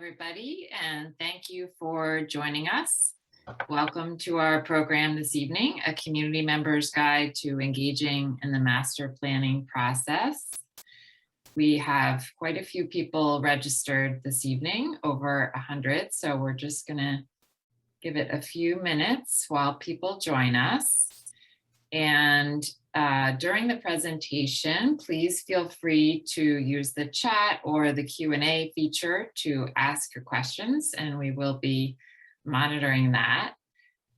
everybody, and thank you for joining us. Welcome to our program this evening, A Community Member's Guide to Engaging in the Master Planning Process. We have quite a few people registered this evening, over 100, so we're just going to give it a few minutes while people join us. And during the presentation, please feel free to use the chat or the Q&A feature to ask your questions, and we will be monitoring that.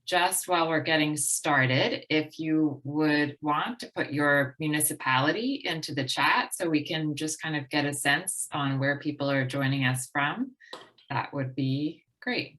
Just while we're getting started, if you would want to put your municipality into the chat so we can just kind of get a sense on where people are joining us from, that would be great.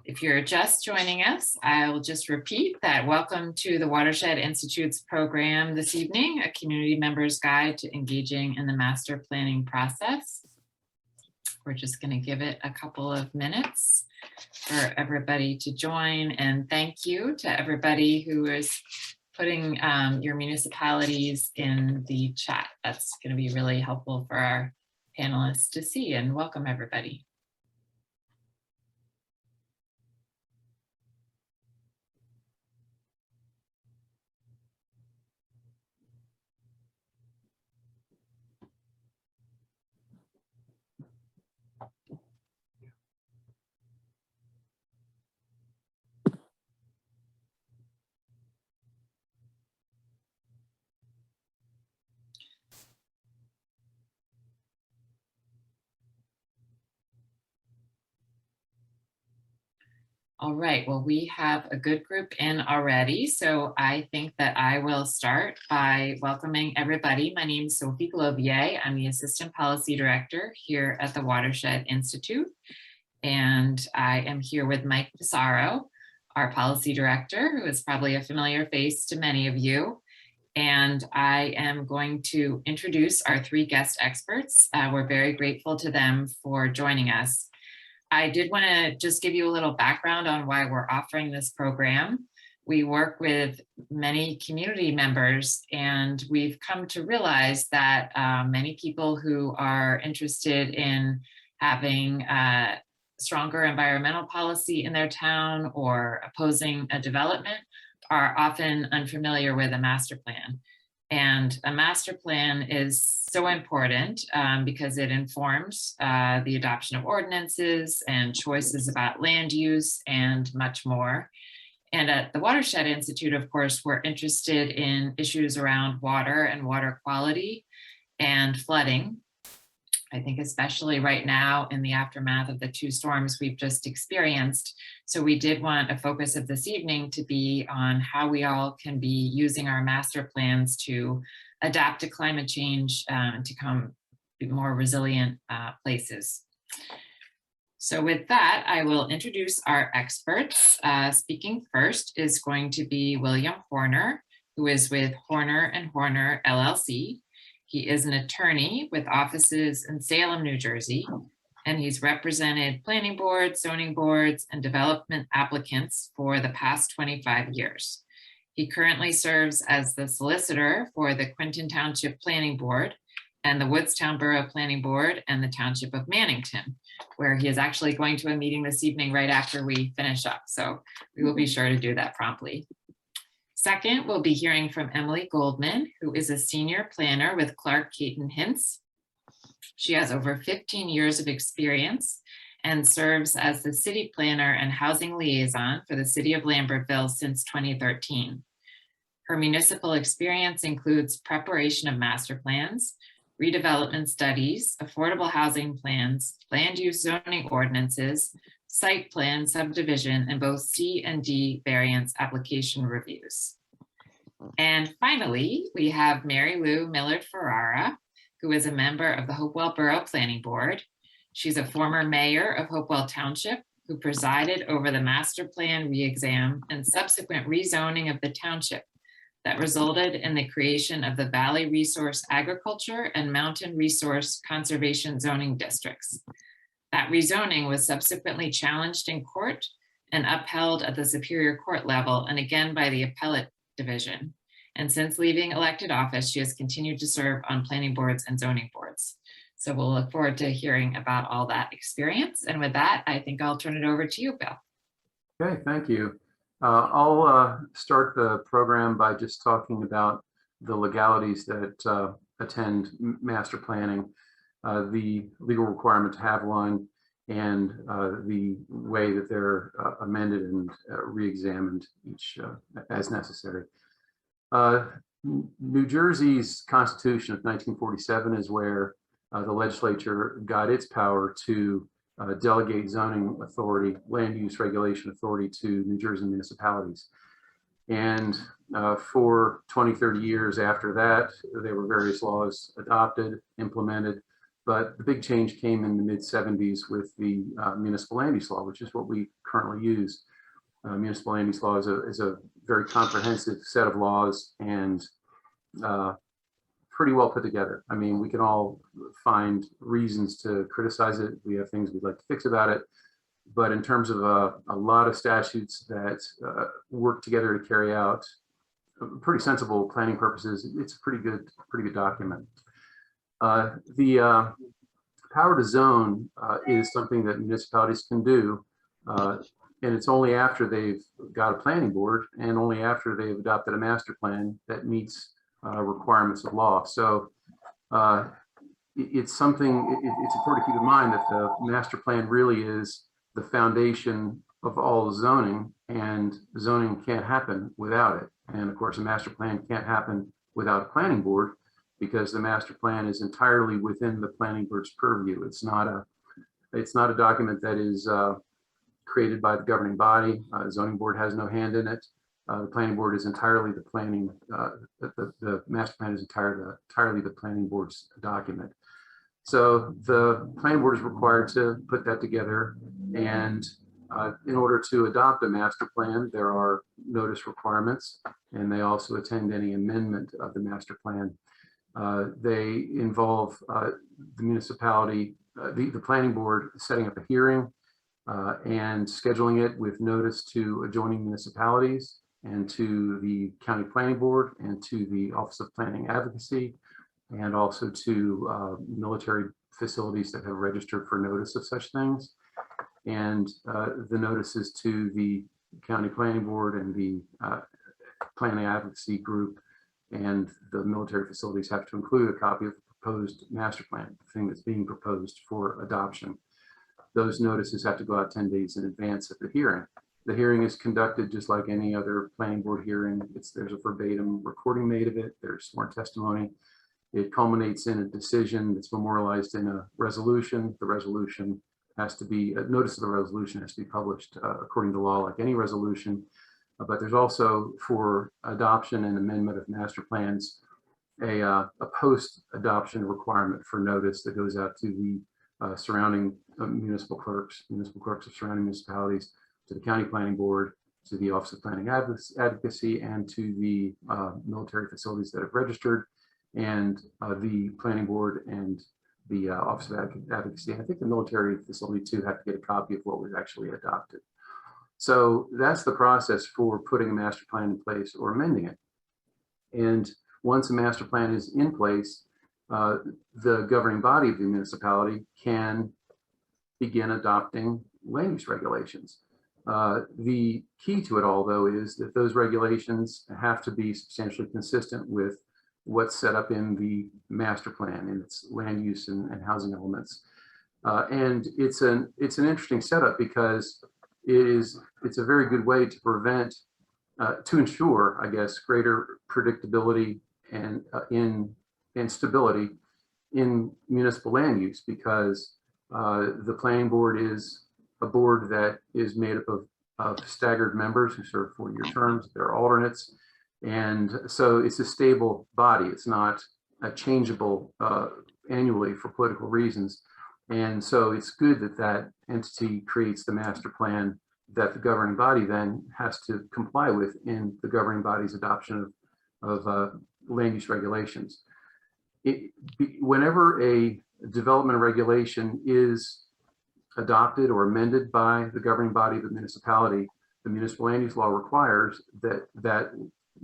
If you're just joining us, I'll just repeat that welcome to the Watershed Institute's program this evening, A Community Member's Guide to Engaging in the Master Planning Process. We're just going to give it a couple of minutes for everybody to join, and thank you to everybody who is putting your municipalities in the chat. That's going to be really helpful for our panelists to see, and welcome everybody. All right, well, we have a good group in already, so I think that I will start by welcoming everybody. My name is Sophie Glovier. I'm the Assistant Policy Director here at the Watershed Institute, and I am here with Mike Pissarro, our Policy Director, who is probably a familiar face to many of you. And I am going to introduce our three guest experts. We're very grateful to them for joining us. I did want to just give you a little background on why we're offering this program. We work with many community members, and we've come to realize that many people who are interested in having stronger environmental policy in their town or opposing a development are often unfamiliar with a master plan. And a master plan is so important because it informs the adoption of ordinances and choices about land use and much more. And at the Watershed Institute, of course, we're interested in issues around water and water quality and flooding. I think especially right now in the aftermath of the two storms we've just experienced. So we did want a focus of this evening to be on how we all can be using our master plans to adapt to climate change and to become more resilient places. So with that, I will introduce our experts. Speaking first is going to be William Horner, who is with Horner & Horner LLC. He is an attorney with offices in Salem, New Jersey, and he's represented planning boards, zoning boards, and development applicants for the past 25 years. He currently serves as the solicitor for the Quinton Township Planning Board and the Woodstown Borough Planning Board and the Township of Mannington, where he is actually going to a meeting this evening right after we finish up. So we will be sure to do that promptly. Second, we'll be hearing from Emily Goldman, who is a senior planner with Clarke, Caton, Hintz. She has over 15 years of experience and serves as the city planner and housing liaison for the City of Lambertville since 2013. Her municipal experience includes preparation of master plans, redevelopment studies, affordable housing plans, land use zoning ordinances, site plan, subdivision, and both C and D variance application reviews. And finally, we have Mary Lou Millard-Ferrara, who is a member of the Hopewell Borough Planning Board. She's a former mayor of Hopewell Township who presided over the master plan re-exam and subsequent rezoning of the township, that resulted in the creation of the Valley Resource Agriculture and Mountain Resource Conservation zoning districts. That rezoning was subsequently challenged in court and upheld at the Superior Court level and again by the Appellate Division. And since leaving elected office, she has continued to serve on planning boards and zoning boards. So we'll look forward to hearing about all that experience. And with that, I think I'll turn it over to you, Bill. Okay, thank you. I'll start the program by just talking about the legalities that attend master planning, the legal requirement to have one, and the way that they're amended and re-examined each as necessary. New Jersey's Constitution of 1947 is where the legislature got its power to delegate zoning authority, land use regulation authority to New Jersey municipalities. And for 20, 30 years after that, there were various laws adopted, implemented, but the big change came in the mid-70s with the municipal land use law, which is what we currently use. Municipal land use law is a very comprehensive set of laws and pretty well put together. I mean, we can all find reasons to criticize it. We have things we'd like to fix about it. But in terms of a lot of statutes that work together to carry out pretty sensible planning purposes, it's a pretty good document. The power to zone is something that municipalities can do. And it's only after they've got a planning board and only after they've adopted a master plan that meets requirements of law. So it's something, it's important to keep in mind that the master plan really is the foundation of all zoning, and zoning can't happen without it. And of course, a master plan can't happen without a planning board, because the master plan is entirely within the planning board's purview. It's not a document that is created by the governing body. The zoning board has no hand in it. The planning board is entirely the planning, the master plan is entirely the planning board's document. So the planning board is required to put that together. And in order to adopt a master plan, there are notice requirements, and they also attend any amendment of the master plan. They involve the municipality, the planning board setting up a hearing and scheduling it with notice to adjoining municipalities and to the county planning board and to the Office of Planning Advocacy, and also to military facilities that have registered for notice of such things. And the notices to the county planning board and the planning advocacy group and the military facilities have to include a copy of the proposed master plan, the thing that's being proposed for adoption. Those notices have to go out 10 days in advance of the hearing. The hearing is conducted just like any other planning board hearing. There's a verbatim recording made of it. There's sworn testimony. It culminates in a decision that's memorialized in a resolution. The resolution has to be, a notice of the resolution has to be published according to law, like any resolution. But there's also, for adoption and amendment of master plans, a post-adoption requirement for notice that goes out to the surrounding municipal clerks of surrounding municipalities, to the county planning board, to the Office of Planning Advocacy, and to the military facilities that have registered, and the planning board and the Office of Advocacy. I think the military facility too have to get a copy of what was actually adopted. So that's the process for putting a master plan in place or amending it. And once a master plan is in place, the governing body of the municipality can begin adopting land use regulations. The key to it all, though, is that those regulations have to be substantially consistent with what's set up in the master plan and its land use and housing elements. And it's an interesting setup, because it's a very good way to prevent, to ensure, I guess, greater predictability and stability in municipal land use, because the planning board is a board that is made up of staggered members who serve 4-year terms. They're alternates. And so it's a stable body. It's not a changeable annually for political reasons. And so it's good that that entity creates the master plan that the governing body then has to comply with in the governing body's adoption land use regulations. Whenever a development regulation is adopted or amended by the governing body of the municipality, the municipal land use law requires that that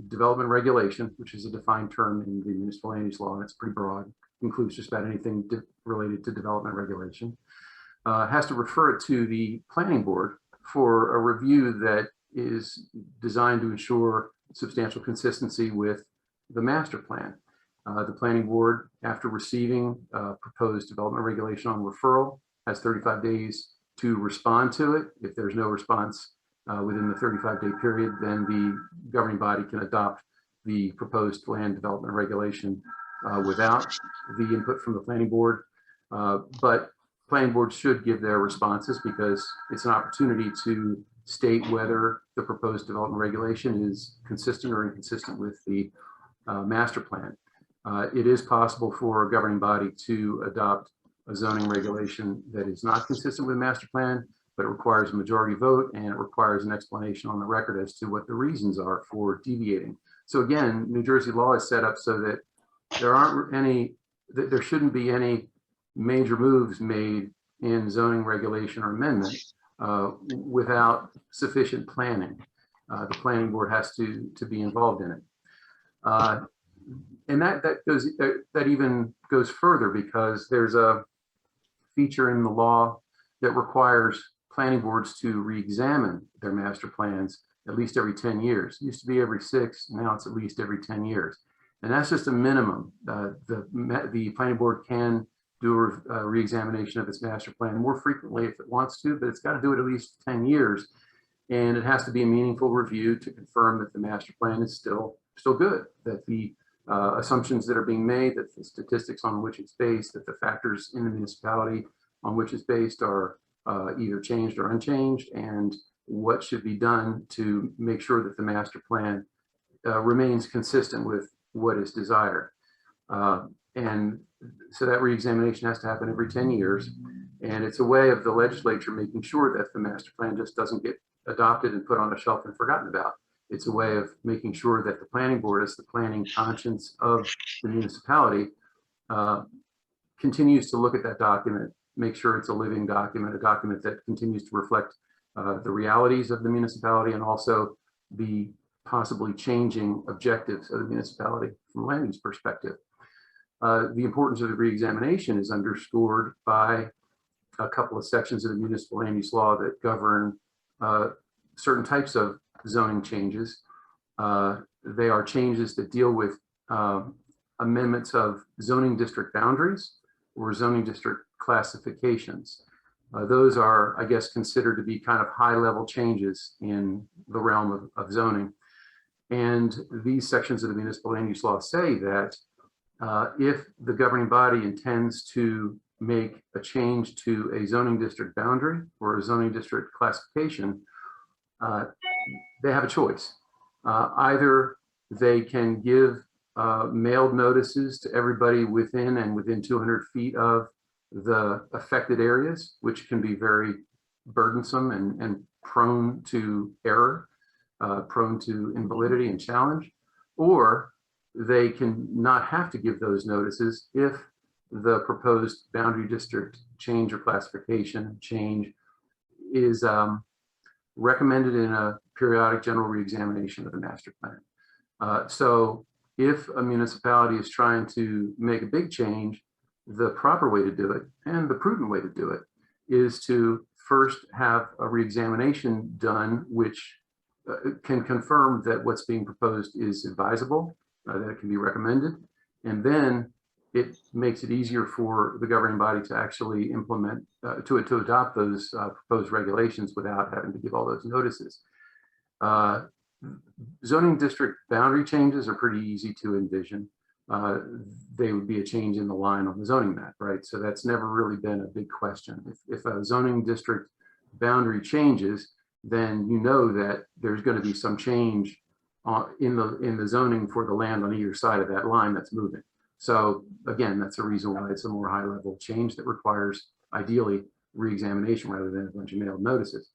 development regulation, which is a defined term in the municipal land use law, and it's pretty broad, includes just about anything related to development regulation, has to refer it to the planning board for a review that is designed to ensure substantial consistency with the master plan. The planning board, after receiving proposed development regulation on referral, has 35 days to respond to it. If there's no response within the 35-day period, then the governing body can adopt the proposed land development regulation without the input from the planning board. But planning boards should give their responses because it's an opportunity to state whether the proposed development regulation is consistent or inconsistent with the master plan. It is possible for a governing body to adopt a zoning regulation that is not consistent with the master plan, but it requires a majority vote and it requires an explanation on the record as to what the reasons are for deviating. So again, New Jersey law is set up so that there shouldn't be any major moves made in zoning regulation or amendment without sufficient planning. The planning board has to be involved in it. And that even goes further because there's a feature in the law that requires planning boards to re-examine their master plans at least every 10 years. It used to be every 6, now it's at least every 10 years. And that's just a minimum. The planning board can do a re-examination of its master plan more frequently if it wants to, but it's got to do it at least 10 years. And it has to be a meaningful review to confirm that the master plan is still good, that the assumptions that are being made, that the statistics on which it's based, that the factors in the municipality on which it's based are either changed or unchanged, and what should be done to make sure that the master plan remains consistent with what is desired. And so that re-examination has to happen every 10 years. And it's a way of the legislature making sure that the master plan just doesn't get adopted and put on a shelf and forgotten about. It's a way of making sure that the planning board, as the planning conscience of the municipality, continues to look at that document, make sure it's a living document, a document that continues to reflect the realities of the municipality and also the possibly changing objectives of the municipality from a land use perspective. The importance of the re-examination is underscored by a couple of sections of the municipal land use law that govern certain types of zoning changes. They are changes that deal with amendments of zoning district boundaries or zoning district classifications. Those are, I guess, considered to be kind of high-level changes in the realm of zoning. And these sections of the municipal land use law say that if the governing body intends to make a change to a zoning district boundary or a zoning district classification, they have a choice. Either they can give mailed notices to everybody within 200 feet of the affected areas, which can be very burdensome and prone to error, prone to invalidity and challenge, or they can not have to give those notices if the proposed boundary district change or classification change is recommended in a periodic general re-examination of the master plan. So if a municipality is trying to make a big change, the proper way to do it and the prudent way to do it is to first have a re-examination done, which can confirm that what's being proposed is advisable, that it can be recommended, and then it makes it easier for the governing body to actually implement, to adopt those proposed regulations without having to give all those notices. Zoning district boundary changes are pretty easy to envision. They would be a change in the line on the zoning map, right? So that's never really been a big question. If a zoning district boundary changes, then you know that there's going to be some change in the zoning for the land on either side of that line that's moving. So again, that's a reason why it's a more high-level change that requires ideally re-examination rather than a bunch of mailed notices.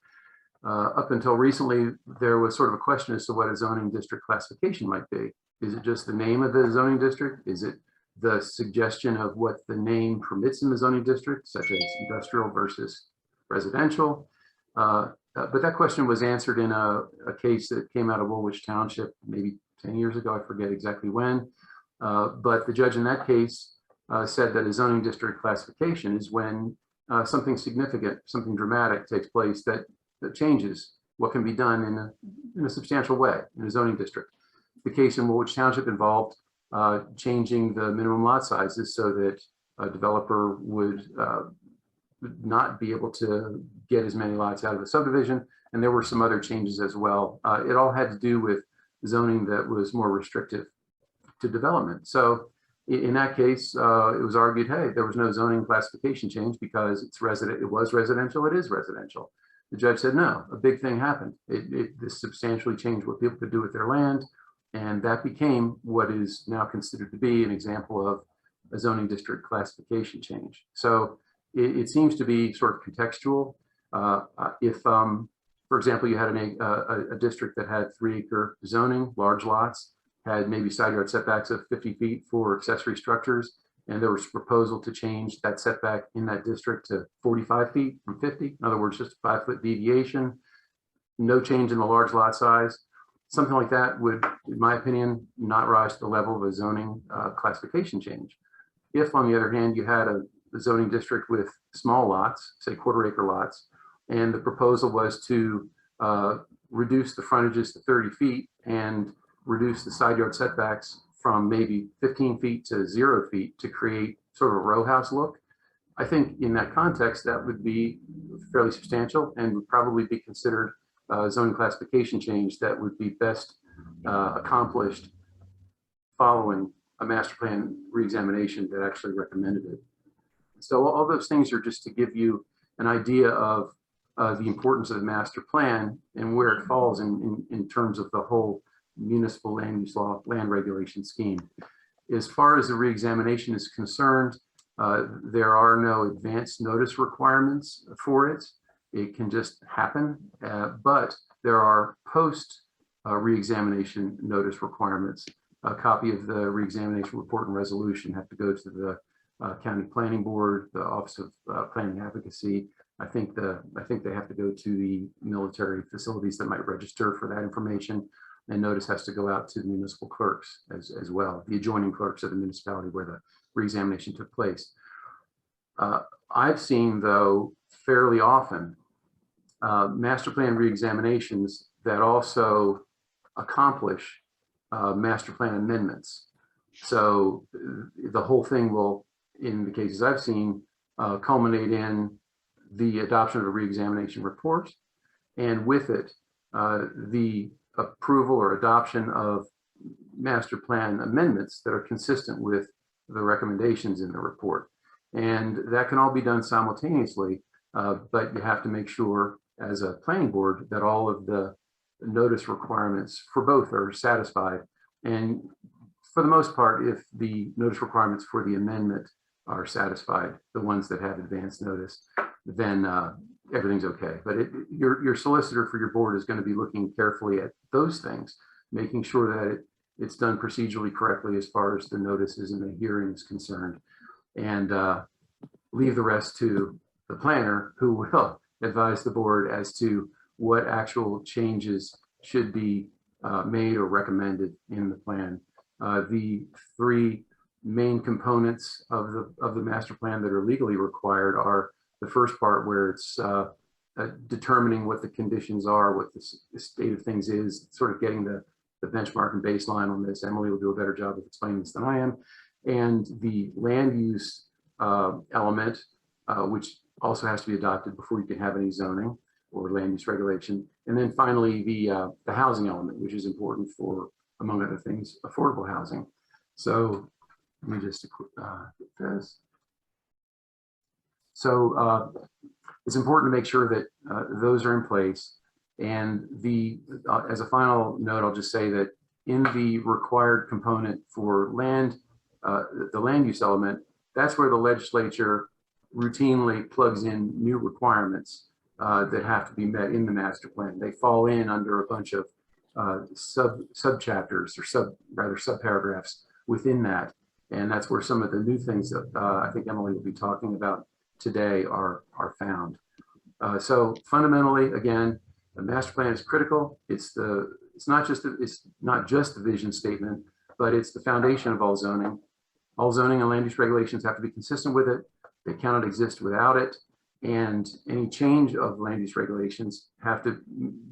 Up until recently, there was sort of a question as to what a zoning district classification might be. Is it just the name of the zoning district? Is it the suggestion of what the name permits in the zoning district, such as industrial versus residential? But that question was answered in a case that came out of Woolwich Township maybe 10 years ago. I forget exactly when. But the judge in that case said that a zoning district classification is when something significant, something dramatic takes place that changes what can be done in a substantial way in a zoning district. The case in Woolwich Township involved changing the minimum lot sizes so that a developer would not be able to get as many lots out of the subdivision. And there were some other changes as well. It all had to do with zoning that was more restrictive to development. So in that case, it was argued, hey, there was no zoning classification change because it was residential, it is residential. The judge said, no, a big thing happened. This substantially changed what people could do with their land. And that became what is now considered to be an example of a zoning district classification change. So it seems to be sort of contextual. If, for example, you had a district that had 3-acre zoning, large lots, had maybe side yard setbacks of 50 feet for accessory structures, and there was a proposal to change that setback in that district to 45 feet from 50. In other words, just a 5-foot deviation, no change in the large lot size. Something like that would, in my opinion, not rise to the level of a zoning classification change. If, on the other hand, you had a zoning district with small lots, say 1/4-acre lots, and the proposal was to reduce the frontages to 30 feet and reduce the side yard setbacks from maybe 15 feet to 0 feet to create sort of a row house look, I think in that context, that would be fairly substantial and would probably be considered zoning classification change that would be best accomplished following a master plan reexamination that actually recommended it. So all those things are just to give you an idea of the importance of the master plan and where it falls in terms of the whole municipal land use law, land regulation scheme. As far as the reexamination is concerned, there are no advance notice requirements for it. It can just happen, but there are post reexamination notice requirements. A copy of the reexamination report and resolution have to go to the county planning board, the Office of Planning Advocacy. I think they have to go to the military facilities that might register for that information. And notice has to go out to the municipal clerks as well, the adjoining clerks of the municipality where the reexamination took place. I've seen, though, fairly often master plan reexaminations that also accomplish master plan amendments. So the whole thing will, in the cases I've seen, culminate in the adoption of a reexamination report, and with it, the approval or adoption of master plan amendments that are consistent with the recommendations in the report. And that can all be done simultaneously, but you have to make sure as a planning board that all of the notice requirements for both are satisfied. And for the most part, if the notice requirements for the amendment are satisfied, the ones that have advance notice, then everything's okay. But your solicitor for your board is going to be looking carefully at those things, making sure that it's done procedurally correctly as far as the notices and the hearing is concerned, and leave the rest to the planner, who will advise the board as to what actual changes should be made or recommended in the plan. The 3 main components of the master plan that are legally required are the first part, where it's determining what the conditions are, what the state of things is, sort of getting the benchmark and baseline on this. Emily will do a better job of explaining this than I am. And the land use element, which also has to be adopted before you can have any zoning or land use regulation. And then finally, the housing element, which is important for, among other things, affordable housing. So let me just get this. So it's important to make sure that those are in place. And as a final note, I'll just say that in the required component for the land use element, that's where the legislature routinely plugs in new requirements that have to be met in the master plan. They fall in under a bunch of subchapters or subparagraphs within that. And that's where some of the new things that I think Emily will be talking about today are found. So fundamentally, again, the master plan is critical. It's not just the vision statement, but it's the foundation of all zoning. All zoning and land use regulations have to be consistent with it. They cannot exist without it. And any change of land use regulations have to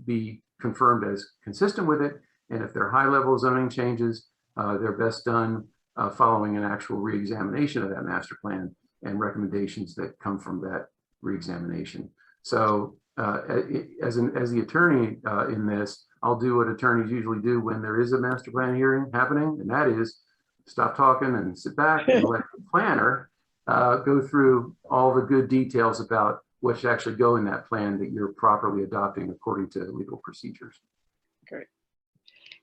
be confirmed as consistent with it. And if they're high-level zoning changes, they're best done following an actual re-examination of that master plan and recommendations that come from that re-examination. So as the attorney in this, I'll do what attorneys usually do when there is a master plan hearing happening, and that is stop talking and sit back and let the planner go through all the good details about what should actually go in that plan that you're properly adopting according to legal procedures. Great.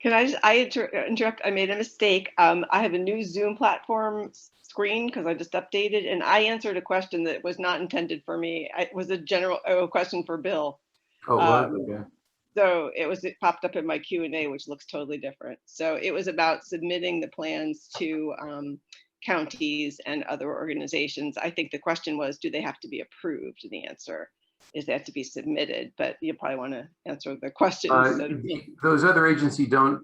Can I interrupt? I made a mistake. I have a new Zoom platform screen because I just updated, and I answered a question that was not intended for me. It was a general question for Bill. Oh, okay. So it popped up in my Q&A, which looks totally different. So it was about submitting the plans to counties and other organizations. I think the question was, do they have to be approved? And the answer is they have to be submitted, but you probably want to answer the question. Those other agencies don't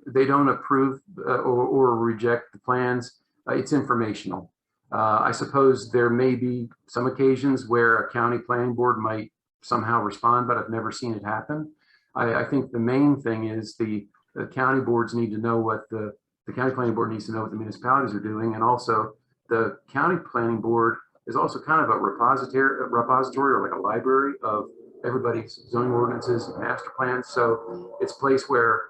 approve or reject the plans. It's informational. I suppose there may be some occasions where a county planning board might somehow respond, but I've never seen it happen. I think the main thing is the county boards need to know what the county planning board needs to know what the municipalities are doing, and also the county planning board is also kind of a repository or like a library of everybody's zoning ordinances and master plans. So it's a place where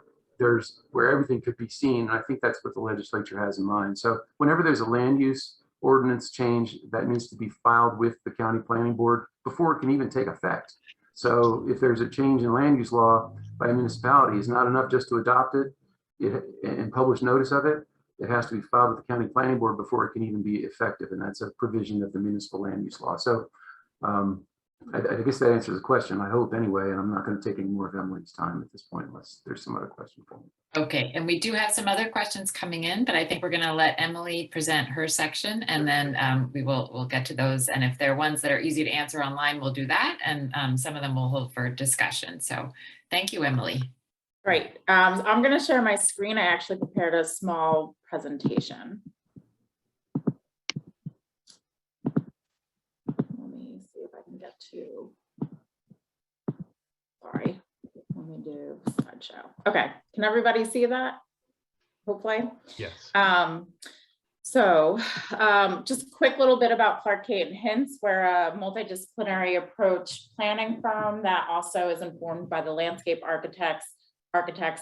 everything could be seen. And I think that's what the legislature has in mind. So whenever there's a land use ordinance change, that needs to be filed with the county planning board before it can even take effect. So if there's a change in land use law by a municipality, it's not enough just to adopt it and publish notice of it. It has to be filed with the county planning board before it can even be effective. And that's a provision of the municipal land use law. So I guess that answers the question, I hope, anyway, and I'm not going to take any more of Emily's time at this point unless there's some other question for me. Okay, and we do have some other questions coming in, but I think we're going to let Emily present her section, and then we'll get to those. And if there are ones that are easy to answer online, we'll do that, and some of them we'll hold for discussion. So thank you, Emily. Great. I'm going to share my screen. I actually prepared a small presentation. Let me see if I can get to, sorry, let me do slideshow. Okay, can everybody see that? Hopefully. Yes. Just a quick little bit about Clarke, Caton, Hintz. We're a multidisciplinary approach planning firm that also is informed by the landscape architects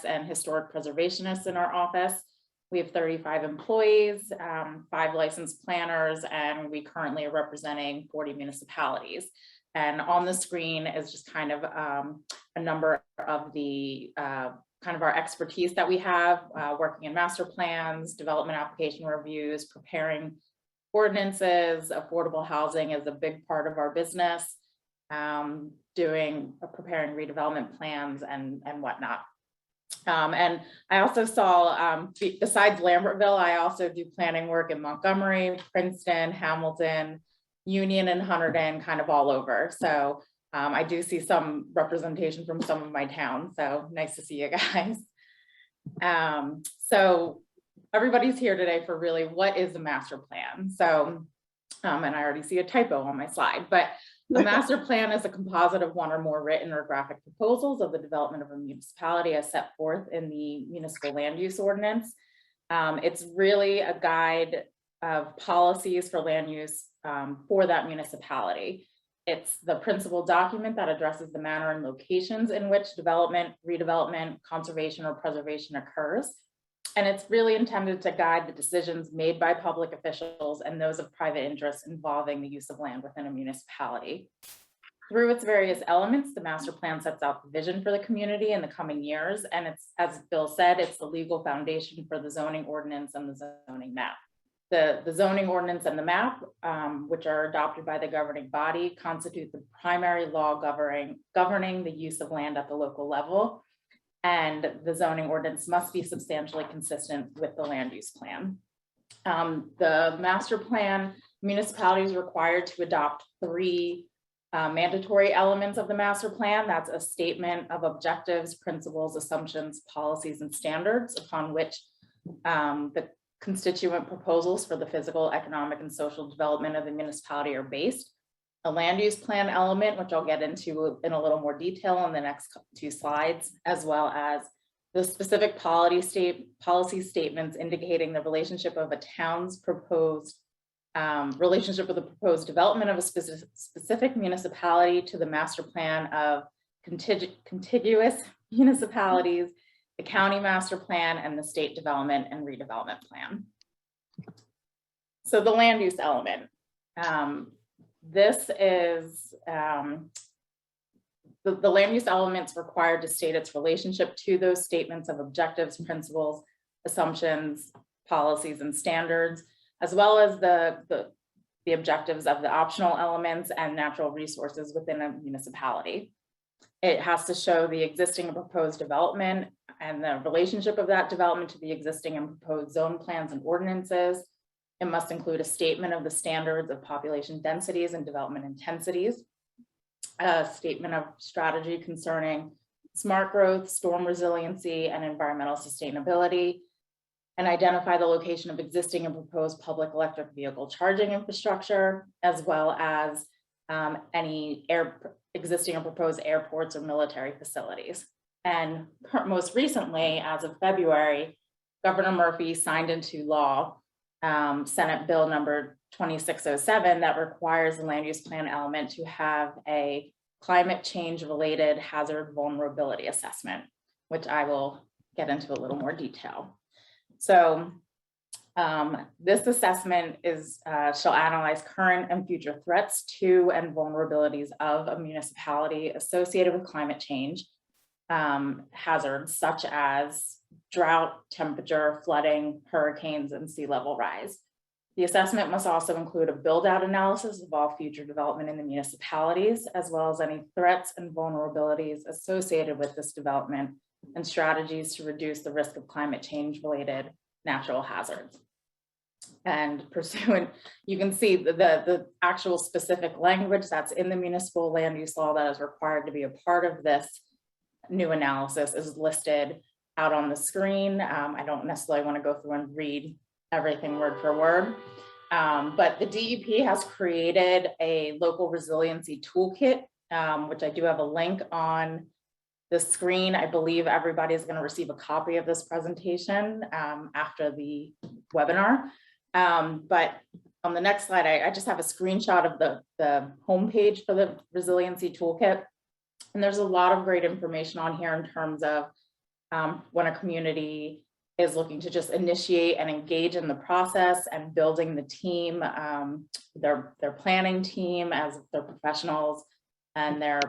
and historic preservationists in our office. We have 35 employees, 5 licensed planners, and we currently are representing 40 municipalities. And on the screen is just kind of a number of the kind of our expertise that we have, working in master plans, development application reviews, preparing ordinances. Affordable housing is a big part of our business, preparing redevelopment plans and whatnot. And I also saw, besides Lambertville, I also do planning work in Montgomery, Princeton, Hamilton, Union, and Hunterdon, kind of all over. So I do see some representation from some of my towns. So nice to see you guys. So everybody's here today for really what is a master plan. So, and I already see a typo on my slide, but a master plan is a composite of one or more written or graphic proposals of the development of a municipality as set forth in the municipal land use ordinance. It's really a guide of policies for land use for that municipality. It's the principal document that addresses the manner and locations in which development, redevelopment, conservation, or preservation occurs. And it's really intended to guide the decisions made by public officials and those of private interests involving the use of land within a municipality. Through its various elements, the master plan sets out the vision for the community in the coming years. And it's, as Bill said, it's the legal foundation for the zoning ordinance and the zoning map. The zoning ordinance and the map, which are adopted by the governing body, constitute the primary law governing the use of land at the local level. and the zoning ordinance must be substantially consistent with the land use plan. The master plan, municipality is required to adopt 3 mandatory elements of the master plan. That's a statement of objectives, principles, assumptions, policies, and standards upon which the constituent proposals for the physical, economic, and social development of the municipality are based. A land use plan element, which I'll get into in a little more detail in the next 2 slides, as well as the specific policy statements indicating the relationship of a town's proposed relationship with the proposed development of a specific municipality to the master plan of contiguous municipalities, the county master plan, and the state development and redevelopment plan. So the land use element. This is the land use element's required to state its relationship to those statements of objectives, principles, assumptions, policies, and standards, as well as the objectives of the optional elements and natural resources within a municipality. It has to show the existing and proposed development and the relationship of that development to the existing and proposed zone plans and ordinances. It must include a statement of the standards of population densities and development intensities, a statement of strategy concerning smart growth, storm resiliency, and environmental sustainability, and identify the location of existing and proposed public electric vehicle charging infrastructure, as well as any existing and proposed airports or military facilities. And most recently, as of February, Governor Murphy signed into law Senate Bill number 2607 that requires the land use plan element to have a climate change related hazard vulnerability assessment, which I will get into a little more detail. So this assessment shall analyze current and future threats to and vulnerabilities of a municipality associated with climate change hazards such as drought, temperature, flooding, hurricanes, and sea level rise. The assessment must also include a build-out analysis of all future development in the municipalities, as well as any threats and vulnerabilities associated with this development and strategies to reduce the risk of climate change related natural hazards. And pursuant, you can see the actual specific language that's in the municipal land use law that is required to be a part of this new analysis is listed out on the screen. I don't necessarily want to go through and read everything word for word, but the DEP has created a local resiliency toolkit, which I do have a link on the screen. I believe everybody is going to receive a copy of this presentation after the webinar. But on the next slide, I just have a screenshot of the homepage for the resiliency toolkit. And there's a lot of great information on here in terms of when a community is looking to just initiate and engage in the process and building the team, their planning team as their professionals and their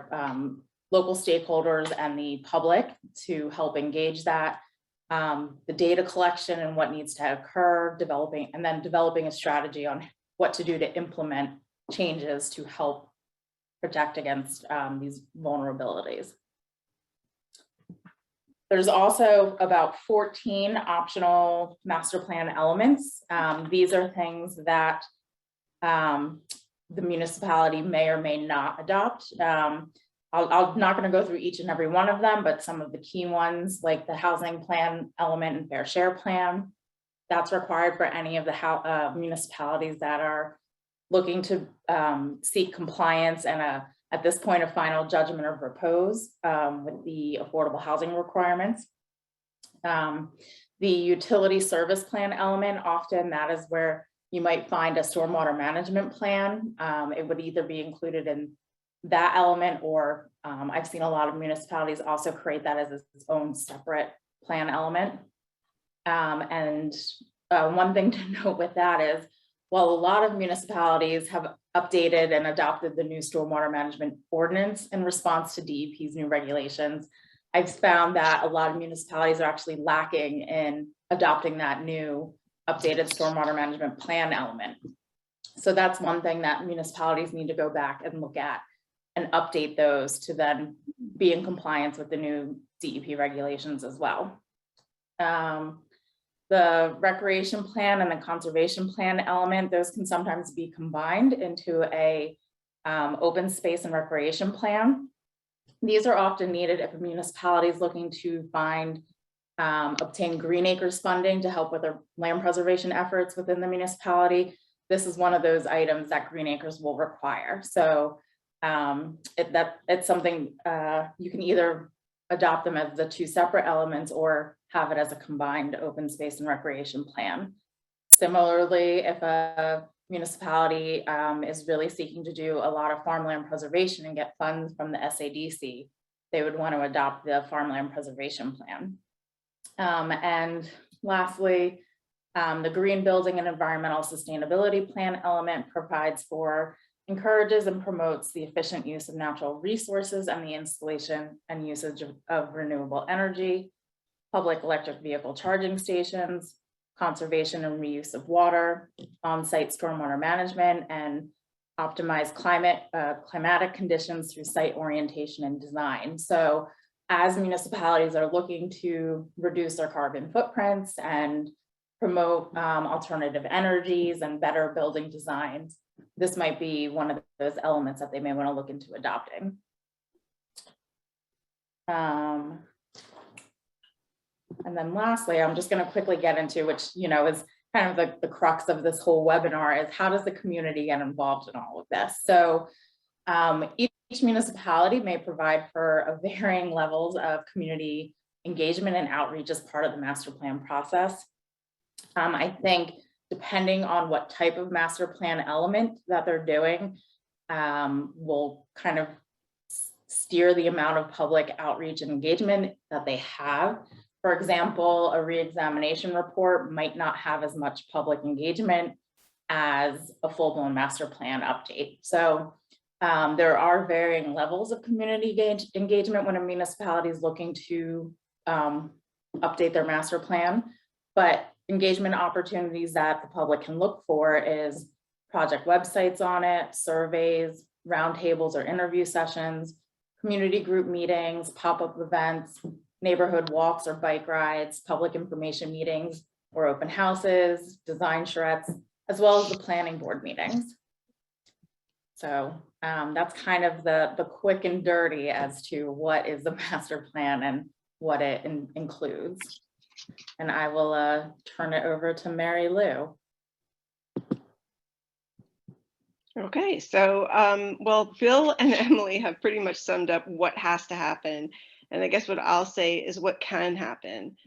local stakeholders and the public to help engage that, the data collection and what needs to occur, developing a strategy on what to do to implement changes to help protect against these vulnerabilities. There's also about 14 optional master plan elements. These are things that the municipality may or may not adopt. I'm not going to go through each and every one of them, but some of the key ones like the housing plan element and fair share plan, that's required for any of the municipalities that are looking to seek compliance and at this point, a final judgment or propose with the affordable housing requirements. The utility service plan element, often that is where you might find a stormwater management plan. It would either be included in that element or I've seen a lot of municipalities also create that as its own separate plan element. One thing to note with that is, while a lot of municipalities have updated and adopted the new stormwater management ordinance in response to DEP's new regulations, I've found that a lot of municipalities are actually lacking in adopting that new updated stormwater management plan element. So that's one thing that municipalities need to go back and look at and update those to then be in compliance with the new DEP regulations as well. The recreation plan and the conservation plan element, those can sometimes be combined into a open space and recreation plan. These are often needed if a municipality is looking to obtain Green Acres funding to help with their land preservation efforts within the municipality. This is one of those items that Green Acres will require. So it's something you can either adopt them as the two separate elements or have it as a combined open space and recreation plan. Similarly, if a municipality is really seeking to do a lot of farmland preservation and get funds from the SADC, they would want to adopt the farmland preservation plan. And lastly, the green building and environmental sustainability plan element encourages and promotes the efficient use of natural resources and the installation and usage of renewable energy, public electric vehicle charging stations, conservation and reuse of water, on-site stormwater management, and optimize climatic conditions through site orientation and design. So as municipalities are looking to reduce their carbon footprints and promote alternative energies and better building designs, this might be one of those elements that they may want to look into adopting. And then lastly, I'm just going to quickly get into, which, is kind of the crux of this whole webinar, is how does the community get involved in all of this? So each municipality may provide for varying levels of community engagement and outreach as part of the master plan process. I think depending on what type of master plan element that they're doing, will kind of steer the amount of public outreach and engagement that they have. For example, a re-examination report might not have as much public engagement as a full-blown master plan update. So there are varying levels of community engagement when a municipality is looking to update their master plan, but engagement opportunities that the public can look for is project websites on it, surveys, roundtables or interview sessions, community group meetings, pop-up events, neighborhood walks or bike rides, public information meetings or open houses, design charrettes, as well as the planning board meetings. So that's kind of the quick and dirty as to what is the master plan and what it includes. And I will turn it over to Mary Lou. Okay, so well, Bill and Emily have pretty much summed up what has to happen. And I guess what I'll say is what can happen.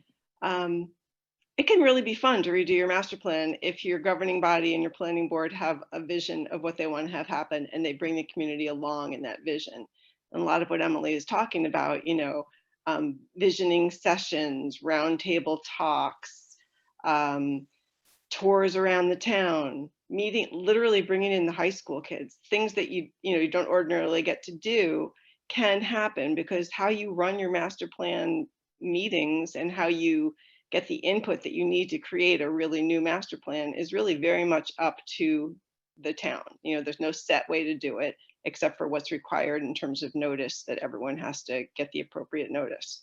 It can really be fun to redo your master plan if your governing body and your planning board have a vision of what they want to have happen and they bring the community along in that vision. And a lot of what Emily is talking about, visioning sessions, roundtable talks, tours around the town, literally bringing in the high school kids, things that you don't ordinarily get to do can happen, because how you run your master plan meetings and how you get the input that you need to create a really new master plan is really very much up to the town. There's no set way to do it except for what's required in terms of notice, that everyone has to get the appropriate notice.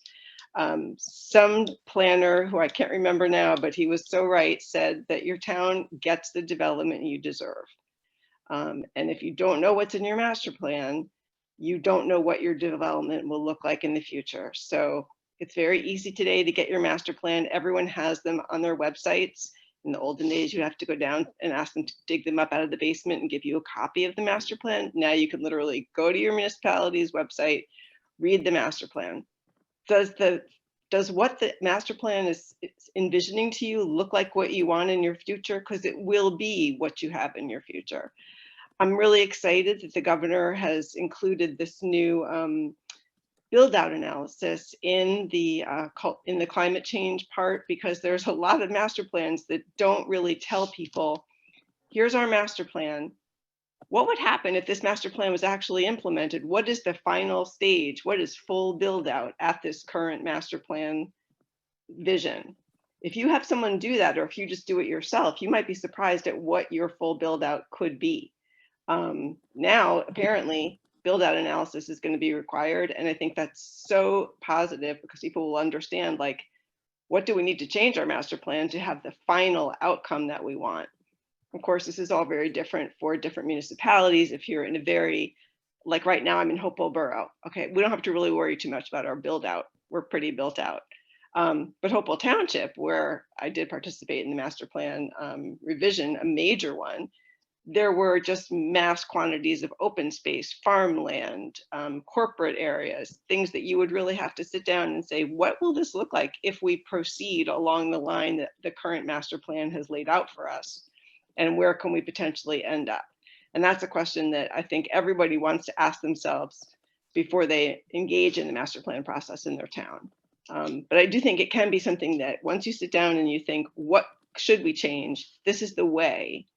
Some planner, who I can't remember now, but he was so right, said that your town gets the development you deserve. And if you don't know what's in your master plan, you don't know what your development will look like in the future. So it's very easy today to get your master plan. Everyone has them on their websites. In the olden days, you have to go down and ask them to dig them up out of the basement and give you a copy of the master plan. Now you can literally go to your municipality's website, read the master plan. Does what the master plan is envisioning to you look like what you want in your future? Because it will be what you have in your future. I'm really excited that the governor has included this new build out analysis in the climate change part, because there's a lot of master plans that don't really tell people, here's our master plan. What would happen if this master plan was actually implemented? What is the final stage? What is full build out at this current master plan vision? If you have someone do that, or if you just do it yourself, you might be surprised at what your full build out could be. Now, apparently, build out analysis is going to be required. And I think that's so positive because people will understand, like, what do we need to change our master plan to have the final outcome that we want? Of course, this is all very different for different municipalities. If you're in a very, like right now, I'm in Hopewell Borough. Okay, we don't have to really worry too much about our build out. We're pretty built out. But Hopewell Township, where I did participate in the master plan revision, a major one, there were just mass quantities of open space, farmland, corporate areas, things that you would really have to sit down and say, what will this look like if we proceed along the line that the current master plan has laid out for us? And where can we potentially end up? And that's a question that I think everybody wants to ask themselves before they engage in the master plan process in their town. But I do think it can be something that once you sit down and you think, what should we change? This is the way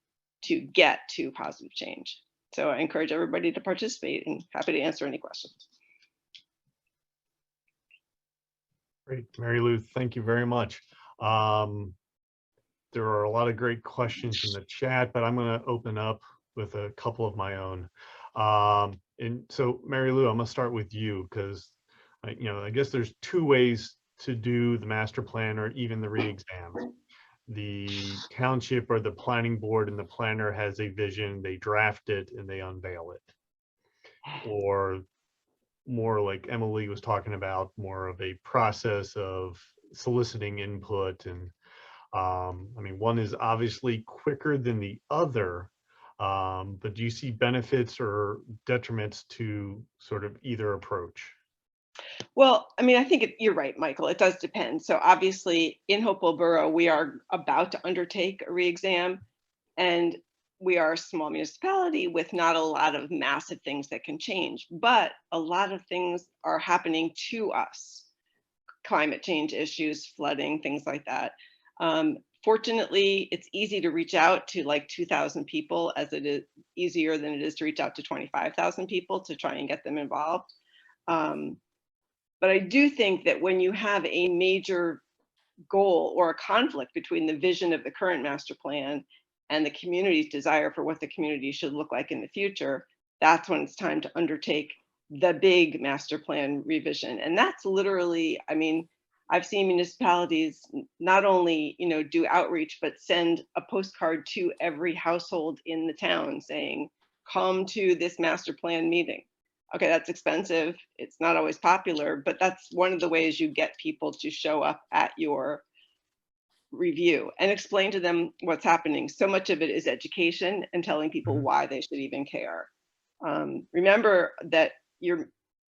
to get to positive change. So I encourage everybody to participate and happy to answer any questions. Great, Mary Lou, thank you very much. There are a lot of great questions in the chat, but I'm going to open up with a couple of my own. And so, Mary Lou, I'm going to start with you because, I guess there's two ways to do the master plan or even the re-exam. The township or the planning board and the planner has a vision, they draft it and they unveil it. Or more like Emily was talking about, more of a process of soliciting input. And one is obviously quicker than the other, but do you see benefits or detriments to sort of either approach? Well, I think you're right, Michael. It does depend. So obviously in Hopewell Borough, we are about to undertake a re-exam, and we are a small municipality with not a lot of massive things that can change, but a lot of things are happening to us. Climate change issues, flooding, things like that. Fortunately, it's easy to reach out to like 2,000 people, as it is easier than it is to reach out to 25,000 people to try and get them involved. But I do think that when you have a major goal or a conflict between the vision of the current master plan and the community's desire for what the community should look like in the future, that's when it's time to undertake the big master plan revision. And that's literally, I've seen municipalities not only, do outreach, but send a postcard to every household in the town saying, come to this master plan meeting. Okay, that's expensive. It's not always popular, but that's one of the ways you get people to show up at your review and explain to them what's happening. So much of it is education and telling people why they should even care. Remember that your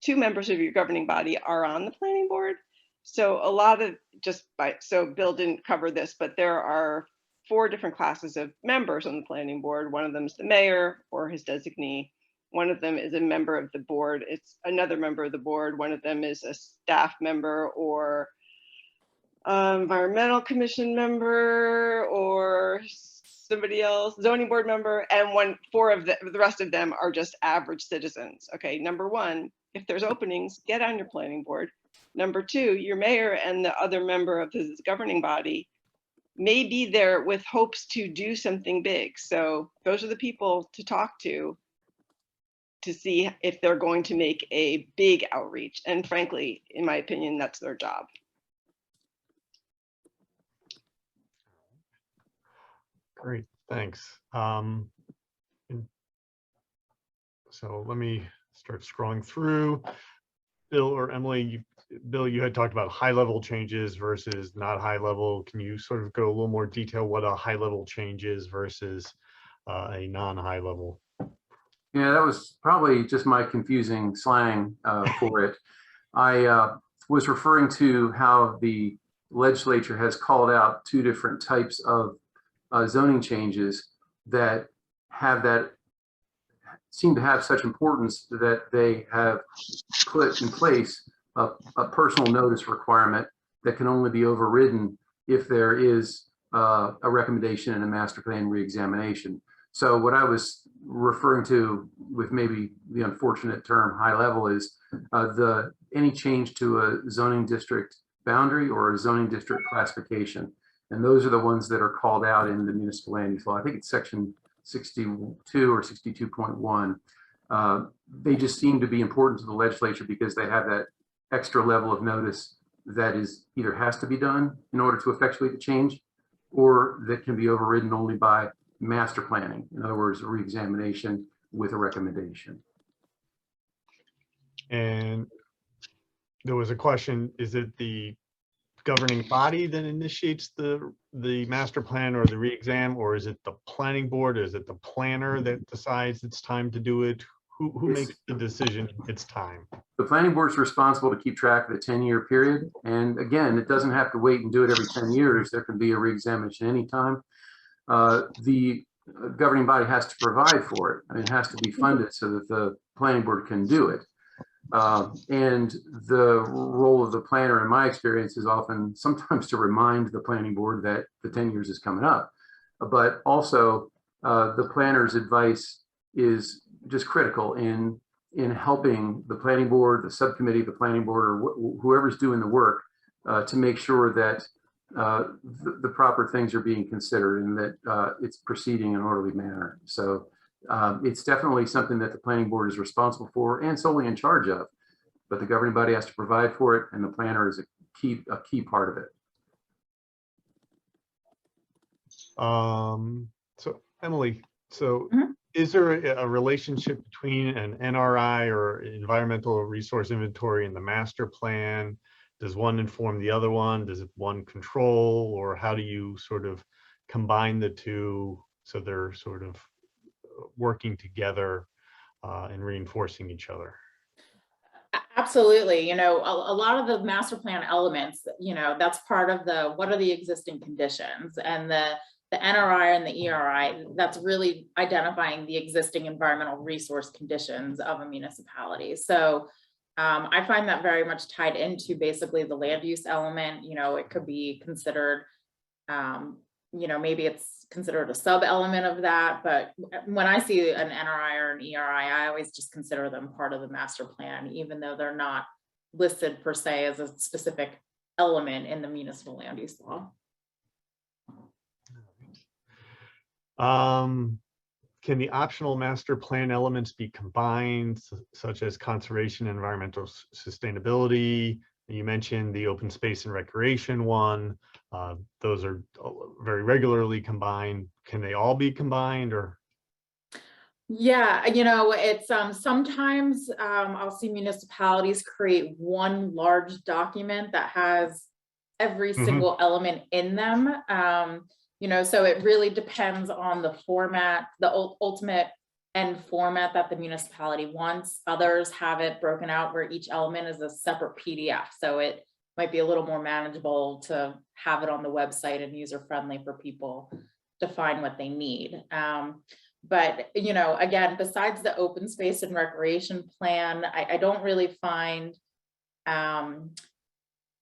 2 members of your governing body are on the planning board. So a lot of so Bill didn't cover this, but there are 4 different classes of members on the planning board. One of them is the mayor or his designee. One of them is a member of the board. It's another member of the board. One of them is a staff member or environmental commission member or somebody else, zoning board member, and 4 of the rest of them are just average citizens. Okay, number 1, if there's openings, get on your planning board. Number 2, your mayor and the other member of his governing body may be there with hopes to do something big. So those are the people to talk to see if they're going to make a big outreach. And frankly, in my opinion, that's their job. Great, thanks. So let me start scrolling through. Bill or Emily, Bill, you had talked about high-level changes versus not high-level. Can you sort of go a little more detail what a high-level change is versus a non-high-level? Yeah, that was probably just my confusing slang for it. I was referring to how the legislature has called out 2 different types of zoning changes that seem to have such importance that they have put in place a personal notice requirement that can only be overridden if there is a recommendation in a master plan reexamination. So what I was referring to with maybe the unfortunate term high level is any change to a zoning district boundary or a zoning district classification. And those are the ones that are called out in the municipal land use law. I think it's section 62 or 62.1. They just seem to be important to the legislature because they have that extra level of notice that is either has to be done in order to effectuate the change, or that can be overridden only by master planning. In other words, a reexamination with a recommendation. And there was a question, is it the governing body that initiates the master plan or the re-exam, or is it the planning board? Is it the planner that decides it's time to do it? Who makes the decision it's time? The planning board is responsible to keep track of the 10-year period. And again, it doesn't have to wait and do it every 10 years. There can be a re-examination anytime. The governing body has to provide for it. I mean, it has to be funded so that the planning board can do it. And the role of the planner, in my experience, is often sometimes to remind the planning board that the 10 years is coming up. But also, the planner's advice is just critical in helping the planning board, the subcommittee, the planning board, or whoever's doing the work to make sure that the proper things are being considered and that it's proceeding in an orderly manner. So it's definitely something that the planning board is responsible for and solely in charge of, but the governing body has to provide for it, and the planner is a key part of it. So Emily, is there a relationship between an NRI or environmental resource inventory and the master plan? Does one inform the other one? Does it one control, or how do you sort of combine the two so they're sort of working together and reinforcing each other? Absolutely. You know, a lot of the master plan elements, you know, that's part of the, what are the existing conditions, and the NRI and the ERI, that's really identifying the existing environmental resource conditions of a municipality. So I find that very much tied into basically the land use element. You know, it could be considered, you know, maybe it's considered a sub element of that, but when I see an NRI or an ERI, I always just consider them part of the master plan, even though they're not listed per se as a specific element in the municipal land use law. Can the optional master plan elements be combined, such as conservation and environmental sustainability? You mentioned the open space and recreation one. Those are very regularly combined. Can they all be combined, or? Yeah, you know, it's sometimes I'll see municipalities create one large document that has every single element in them. You know, so it really depends on the format, the ultimate end format that the municipality wants. Others have it broken out where each element is a separate PDF. So it might be a little more manageable to have it on the website and user friendly for people to find what they need. But, you know, again, besides the open space and recreation plan, I don't really find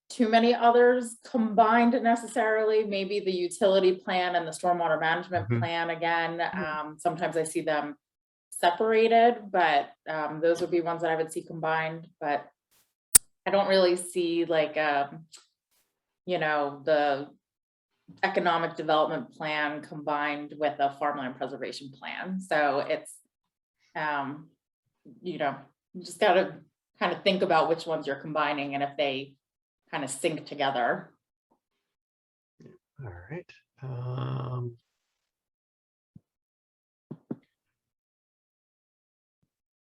too many others combined necessarily. Maybe the utility plan and the stormwater management plan again. Sometimes I see them separated, but those would be ones that I would see combined. But I don't really see like, you know, the economic development plan combined with a farmland preservation plan. So it's, you know, you just got to kind of think about which ones you're combining and if they kind of sync together. All right.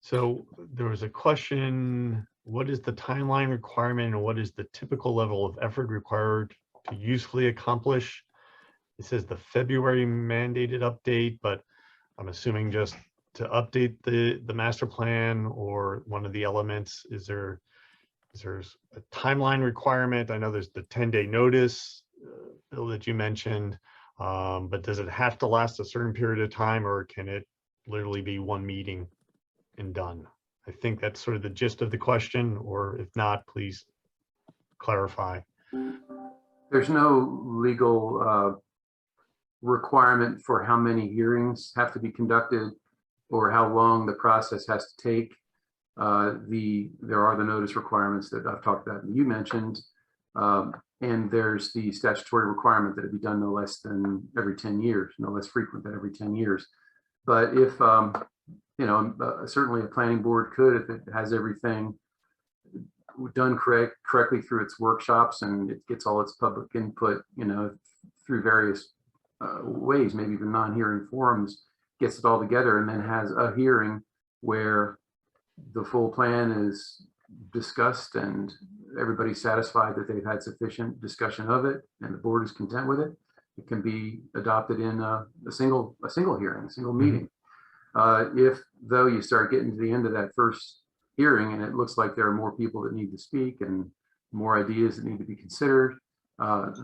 So there was a question, what is the timeline requirement and what is the typical level of effort required to usefully accomplish? It says the February mandated update, but I'm assuming just to update the master plan or one of the elements. Is there a timeline requirement? I know there's the 10-day notice, Bill, that you mentioned, but does it have to last a certain period of time, or can it literally be one meeting and done? I think that's sort of the gist of the question, or if not, please clarify. There's no legal requirement for how many hearings have to be conducted or how long the process has to take. There are the notice requirements that I've talked about and you mentioned, and there's the statutory requirement that it be done no less than every 10 years, no less frequent than every 10 years. But if certainly a planning board could, if it has everything done correctly through its workshops and it gets all its public input, through various ways, maybe even non-hearing forums, gets it all together and then has a hearing where the full plan is discussed and everybody's satisfied that they've had sufficient discussion of it and the board is content with it. It can be adopted in a single hearing, a single meeting. If though you start getting to the end of that first hearing and it looks like there are more people that need to speak and more ideas that need to be considered,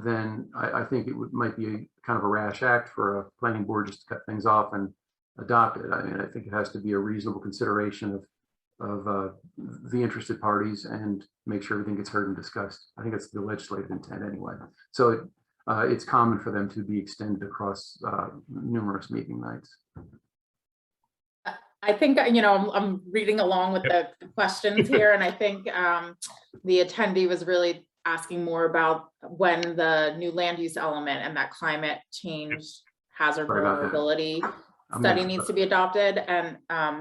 then I think it might be kind of a rash act for a planning board just to cut things off and adopt it. I mean, I think it has to be a reasonable consideration of the interested parties and make sure everything gets heard and discussed. I think that's the legislative intent anyway. So it's common for them to be extended across numerous meeting nights. I think, I'm reading along with the questions here, and I think the attendee was really asking more about when the new land use element and that climate change hazard vulnerability study needs to be adopted. And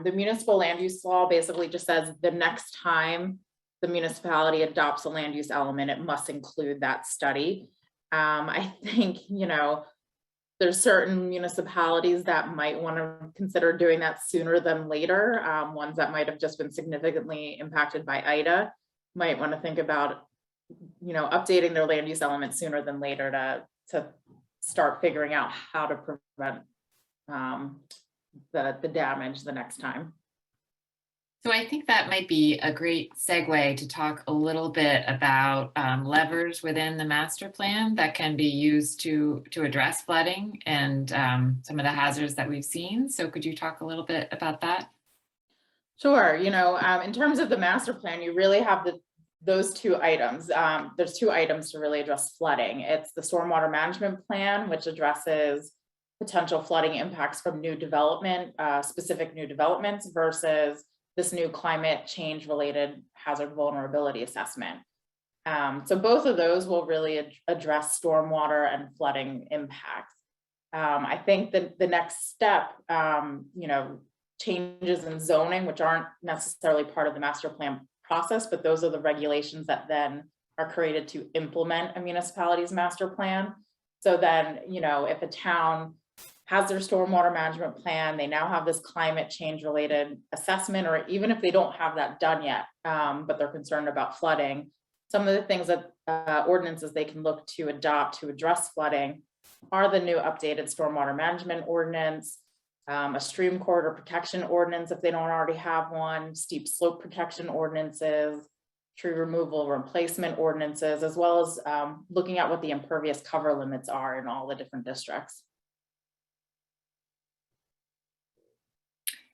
the municipal land use law basically just says the next time the municipality adopts a land use element, it must include that study. I think, there's certain municipalities that might want to consider doing that sooner than later. Ones that might have just been significantly impacted by Ida might want to think about, updating their land use element sooner than later to start figuring out how to prevent the damage the next time. So I think that might be a great segue to talk a little bit about levers within the master plan that can be used to address flooding and some of the hazards that we've seen. So could you talk a little bit about that? Sure. In terms of the master plan, you really have those two items. There's two items to really address flooding. It's the stormwater management plan, which addresses potential flooding impacts from new development, specific new developments, versus this new climate change related hazard vulnerability assessment. So both of those will really address stormwater and flooding impacts. I think that the next step, changes in zoning, which aren't necessarily part of the master plan process, but those are the regulations that then are created to implement a municipality's master plan. So then, if a town has their stormwater management plan, they now have this climate change related assessment, or even if they don't have that done yet, but they're concerned about flooding, some of the things that ordinances they can look to adopt to address flooding are the new updated stormwater management ordinance, a stream corridor protection ordinance if they don't already have one, steep slope protection ordinances, tree removal replacement ordinances, as well as looking at what the impervious cover limits are in all the different districts.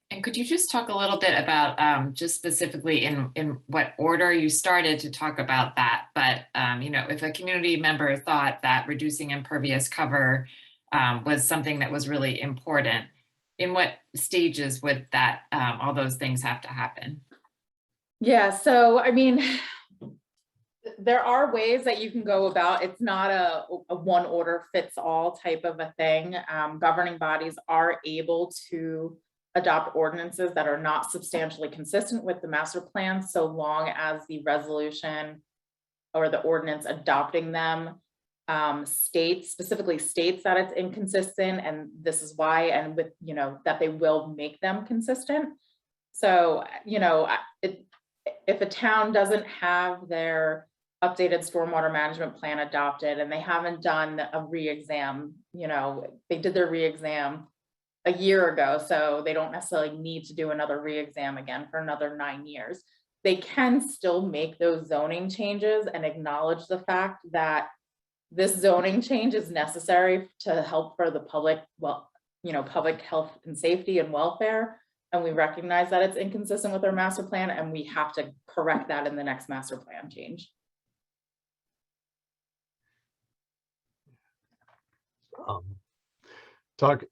And could you just talk a little bit about just specifically in what order you started to talk about that? But, if a community member thought that reducing impervious cover was something that was really important, in what stages would that all those things have to happen? Yeah, so I mean, there are ways that you can go about. It's not a one order fits all type of a thing. Governing bodies are able to adopt ordinances that are not substantially consistent with the master plan, so long as the resolution or the ordinance adopting them specifically states that it's inconsistent, and this is why, and with, that they will make them consistent. So, if a town doesn't have their updated stormwater management plan adopted and they haven't done a re-exam, they did their re-exam a year ago, so they don't necessarily need to do another re-exam again for another 9 years. They can still make those zoning changes and acknowledge the fact that this zoning change is necessary to help for the public, public health and safety and welfare. And we recognize that it's inconsistent with our master plan, and we have to correct that in the next master plan change. Talking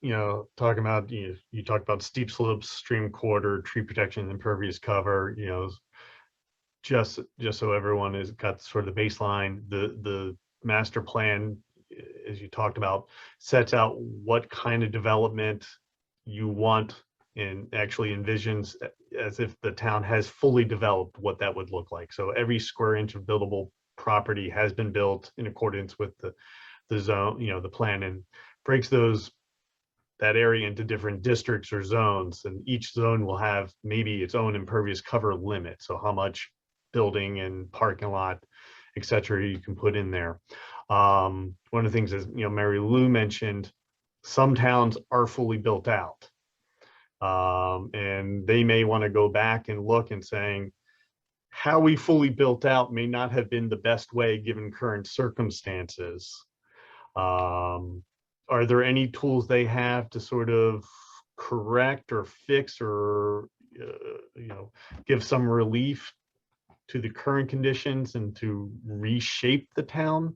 about, you talked about steep slopes, stream corridor, tree protection, impervious cover, just so everyone has got sort of the baseline. The master plan, as you talked about, sets out what kind of development you want and actually envisions as if the town has fully developed what that would look like. So every square inch of buildable property has been built in accordance with the zone, the plan, and breaks that area into different districts or zones, and each zone will have maybe its own impervious cover limit. So how much building and parking lot, et cetera, you can put in there. One of the things is, Mary Lou mentioned, some towns are fully built out. And they may want to go back and look and saying, how we fully built out may not have been the best way given current circumstances. Are there any tools they have to sort of correct or fix or give some relief to the current conditions and to reshape the town?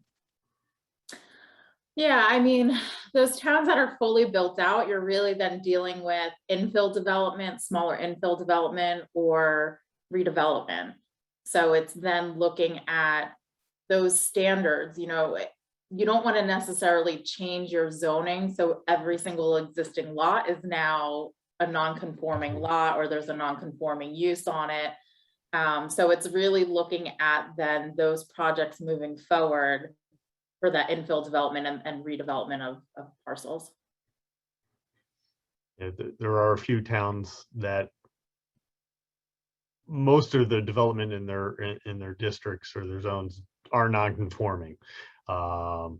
Yeah, I mean, those towns that are fully built out, you're really then dealing with infill development, smaller infill development, or redevelopment. So it's then looking at those standards. You don't want to necessarily change your zoning so every single existing lot is now a non-conforming lot, or there's a non-conforming use on it. So it's really looking at then those projects moving forward for that infill development and redevelopment of parcels. Yeah, there are a few towns that most of the development in their districts or their zones are non-conforming, and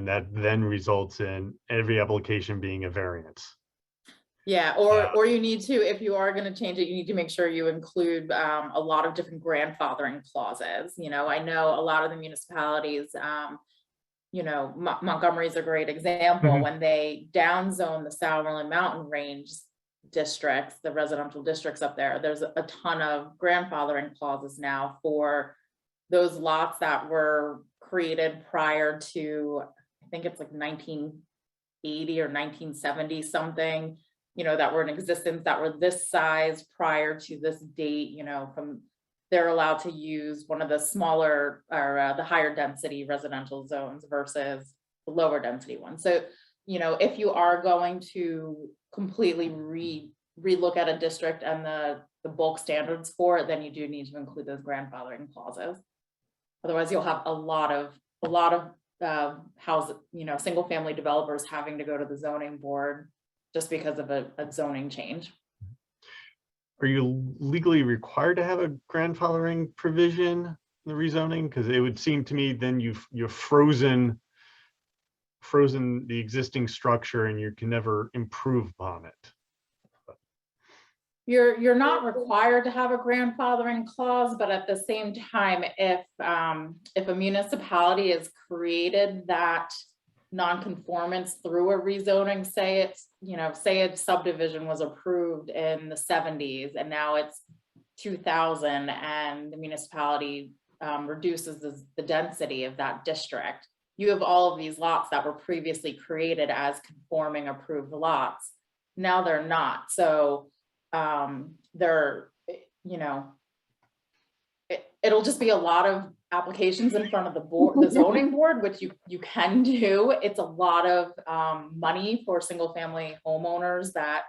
that then results in every application being a variance. Yeah, or you need to, if you are going to change it, you need to make sure you include a lot of different grandfathering clauses. I know a lot of the municipalities, Montgomery is a great example. When they downzone the Summerlin Mountain Range districts, the residential districts up there, there's a ton of grandfathering clauses now for those lots that were created prior to, I think it's like 1980 or 1970 something, that were in existence, that were this size prior to this date, they're allowed to use one of the smaller or the higher density residential zones versus the lower density ones. So, if you are going to completely relook at a district and the bulk standards for it, then you do need to include those grandfathering clauses. Otherwise, you'll have a lot of single family developers having to go to the zoning board just because of a zoning change. Are you legally required to have a grandfathering provision in the rezoning? Because it would seem to me then you've frozen the existing structure and you can never improve upon it. You're not required to have a grandfathering clause, but at the same time, if a municipality has created that non-conformance through a rezoning, say a subdivision was approved in the 70s and now it's 2000 and the municipality reduces the density of that district, you have all of these lots that were previously created as conforming approved lots. Now they're not. So it'll just be a lot of applications in front of the zoning board, which you can do. It's a lot of money for single family homeowners that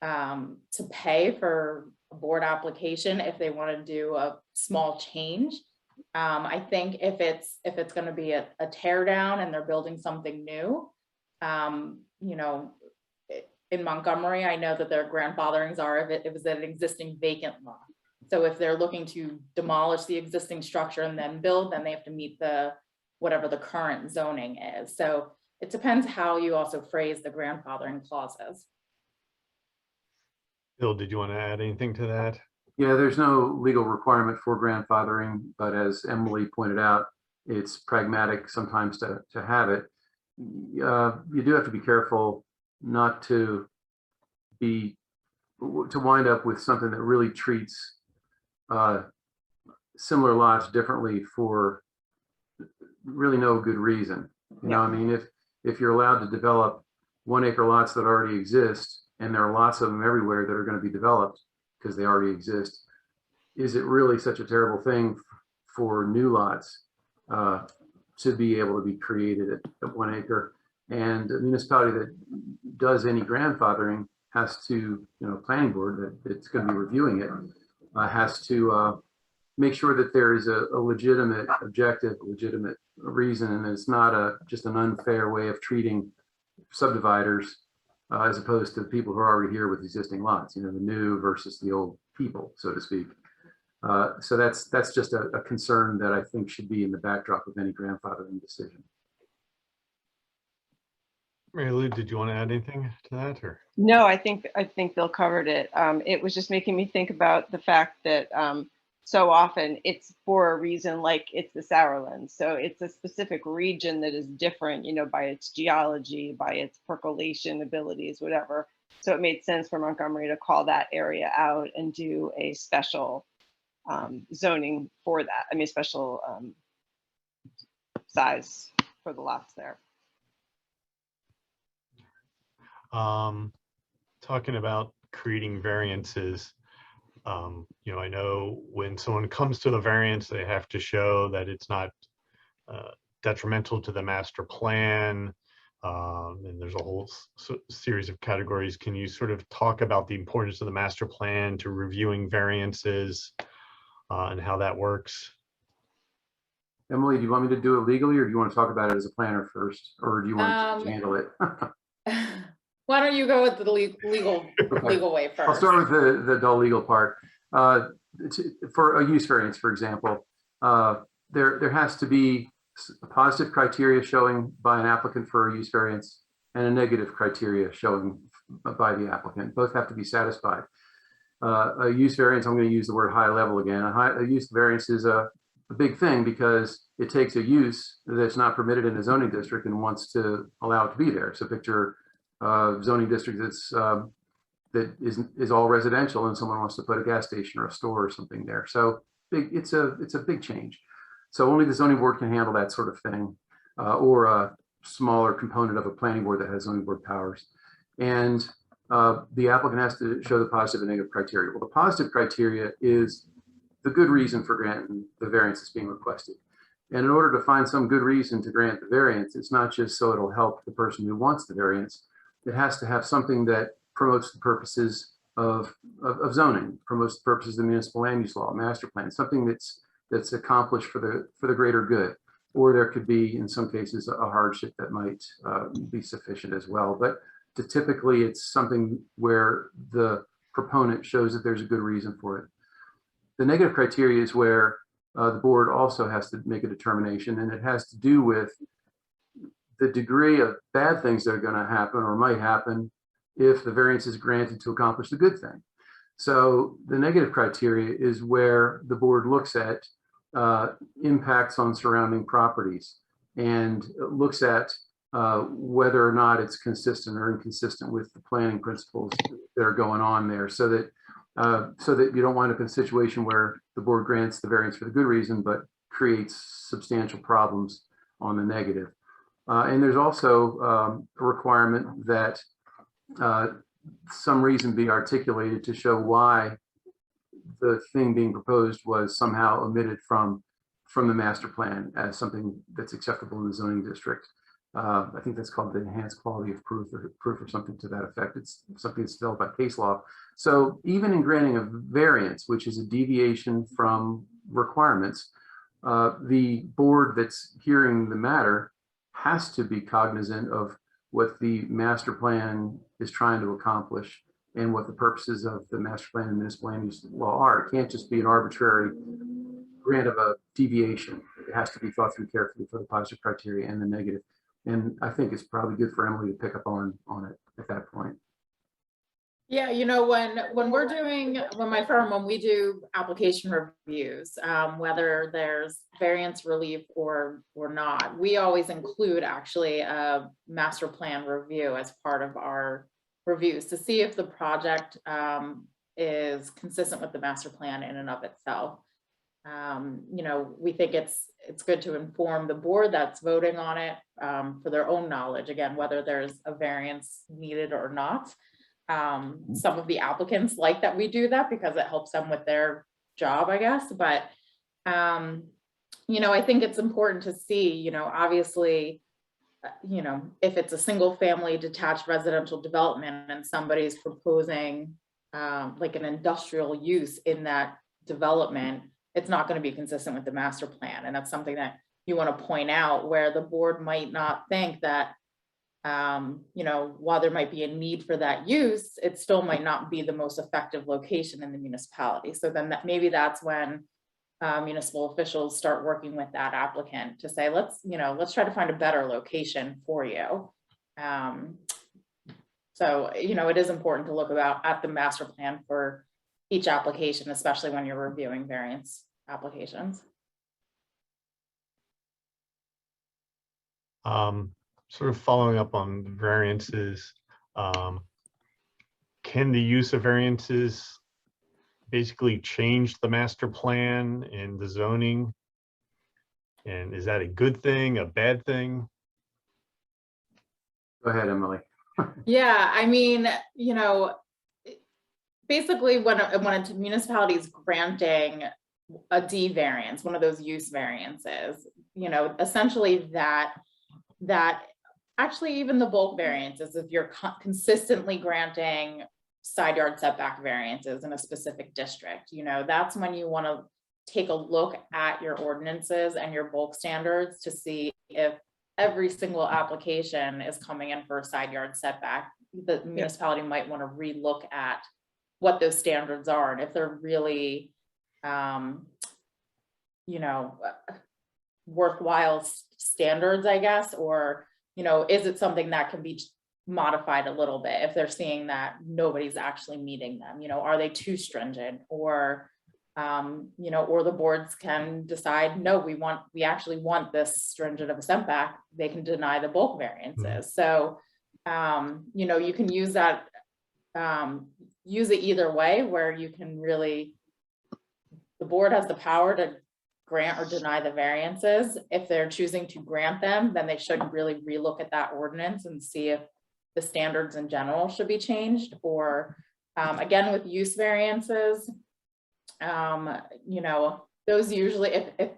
to pay for a board application if they want to do a small change. I think if it's going to be a tear down and they're building something new, in Montgomery, I know that their grandfatherings are if it was an existing vacant lot. So if they're looking to demolish the existing structure and then build, then they have to meet whatever the current zoning is. So it depends how you also phrase the grandfathering clauses. Bill, did you want to add anything to that? Yeah, there's no legal requirement for grandfathering, but as Emily pointed out, it's pragmatic sometimes to have it. You do have to be careful not to wind up with something that really treats similar lots differently for really no good reason. I mean, if you're allowed to develop 1 acre lots that already exist, and there are lots of them everywhere that are going to be developed because they already exist, is it really such a terrible thing for new lots to be able to be created at 1 acre? And a municipality that does any grandfathering has to, planning board that it's going to be reviewing it, has to make sure that there is a legitimate objective, legitimate reason, and it's not just an unfair way of treating subdividers as opposed to the people who are already here with existing lots, the new versus the old people, so to speak. So that's just a concern that I think should be in the backdrop of any grandfathering decision. Mary Lou, did you want to add anything to that, or? No, I think Bill covered it. It was just making me think about the fact that so often it's for a reason, like it's the Sourlands. So it's a specific region that is different, by its geology, by its percolation abilities, whatever. So it made sense for Montgomery to call that area out and do a special zoning for that. I mean, special size for the lots there. Talking about creating variances, I know when someone comes to the variance, they have to show that it's not detrimental to the master plan. And there's a whole series of categories. Can you sort of talk about the importance of the master plan to reviewing variances and how that works? Emily, do you want me to do it legally, or do you want to talk about it as a planner first, or do you want to handle it? Why don't you go with the legal way first? I'll start with the dull legal part. For a use variance, for example, there has to be a positive criteria showing by an applicant for a use variance and a negative criteria showing by the applicant. Both have to be satisfied. A use variance, I'm going to use the word high level again. A use variance is a big thing because it takes a use that's not permitted in a zoning district and wants to allow it to be there. So picture zoning district that is all residential and someone wants to put a gas station or a store or something there. So it's a big change. So only the zoning board can handle that sort of thing, or a smaller component of a planning board that has zoning board powers. And the applicant has to show the positive and negative criteria. Well, the positive criteria is the good reason for granting the variance that's being requested. And in order to find some good reason to grant the variance, it's not just so it'll help the person who wants the variance. It has to have something that promotes the purposes of zoning, promotes the purposes of the municipal land use law, master plan, something that's accomplished for the greater good. Or there could be, in some cases, a hardship that might be sufficient as well. But typically, it's something where the proponent shows that there's a good reason for it. The negative criteria is where the board also has to make a determination, and it has to do with the degree of bad things that are going to happen or might happen if the variance is granted to accomplish the good thing. So the negative criteria is where the board looks at impacts on surrounding properties and looks at whether or not it's consistent or inconsistent with the planning principles that are going on there, so that you don't wind up in a situation where the board grants the variance for the good reason but creates substantial problems on the negative. And there's also a requirement that some reason be articulated to show why the thing being proposed was somehow omitted from the master plan as something that's acceptable in the zoning district. I think that's called the enhanced quality of proof or something to that effect. It's something that's developed by case law. So even in granting a variance, which is a deviation from requirements, the board that's hearing the matter has to be cognizant of what the master plan is trying to accomplish and what the purposes of the master plan and municipal land use law are. It can't just be an arbitrary grant of a deviation. It has to be thought through carefully for the positive criteria and the negative. And I think it's probably good for Emily to pick up on it at that point. Yeah, when my firm, when we do application reviews, whether there's variance relief or not, we always include actually a master plan review as part of our reviews to see if the project is consistent with the master plan in and of itself. We think it's good to inform the board that's voting on it for their own knowledge, again, whether there's a variance needed or not. Some of the applicants like that we do that because it helps them with their job, I guess. But, I think it's important to see, obviously you know, if it's a single family detached residential development and somebody's proposing like an industrial use in that development, it's not going to be consistent with the master plan. And that's something that you want to point out, where the board might not think that, you know, while there might be a need for that use, it still might not be the most effective location in the municipality. So then maybe that's when municipal officials start working with that applicant to say, let's try to find a better location for you. So, you know, it is important to look at the master plan for each application, especially when you're reviewing variance applications. Sort of following up on variances, can the use of variances basically change the master plan and the zoning? And is that a good thing, a bad thing? Go ahead, Emily. Yeah, I mean, you know, basically when a municipality is granting a D variance, one of those use variances, you know, essentially that actually even the bulk variances, if you're consistently granting side yard setback variances in a specific district, you know, that's when you want to take a look at your ordinances and your bulk standards to see if every single application is coming in for a side yard setback. The municipality might want to relook at what those standards are and if they're really, you know, worthwhile standards, I guess, or, you know, is it something that can be modified a little bit if they're seeing that nobody's actually meeting them? You know, are they too stringent? Or you know, or the boards can decide, no, we actually want this stringent of a setback. They can deny the bulk variances. So, you know, you can use that, use it either way, where you can really, the board has the power to grant or deny the variances. If they're choosing to grant them, then they should really relook at that ordinance and see if the standards in general should be changed. Or again, with use variances, you know, those usually, if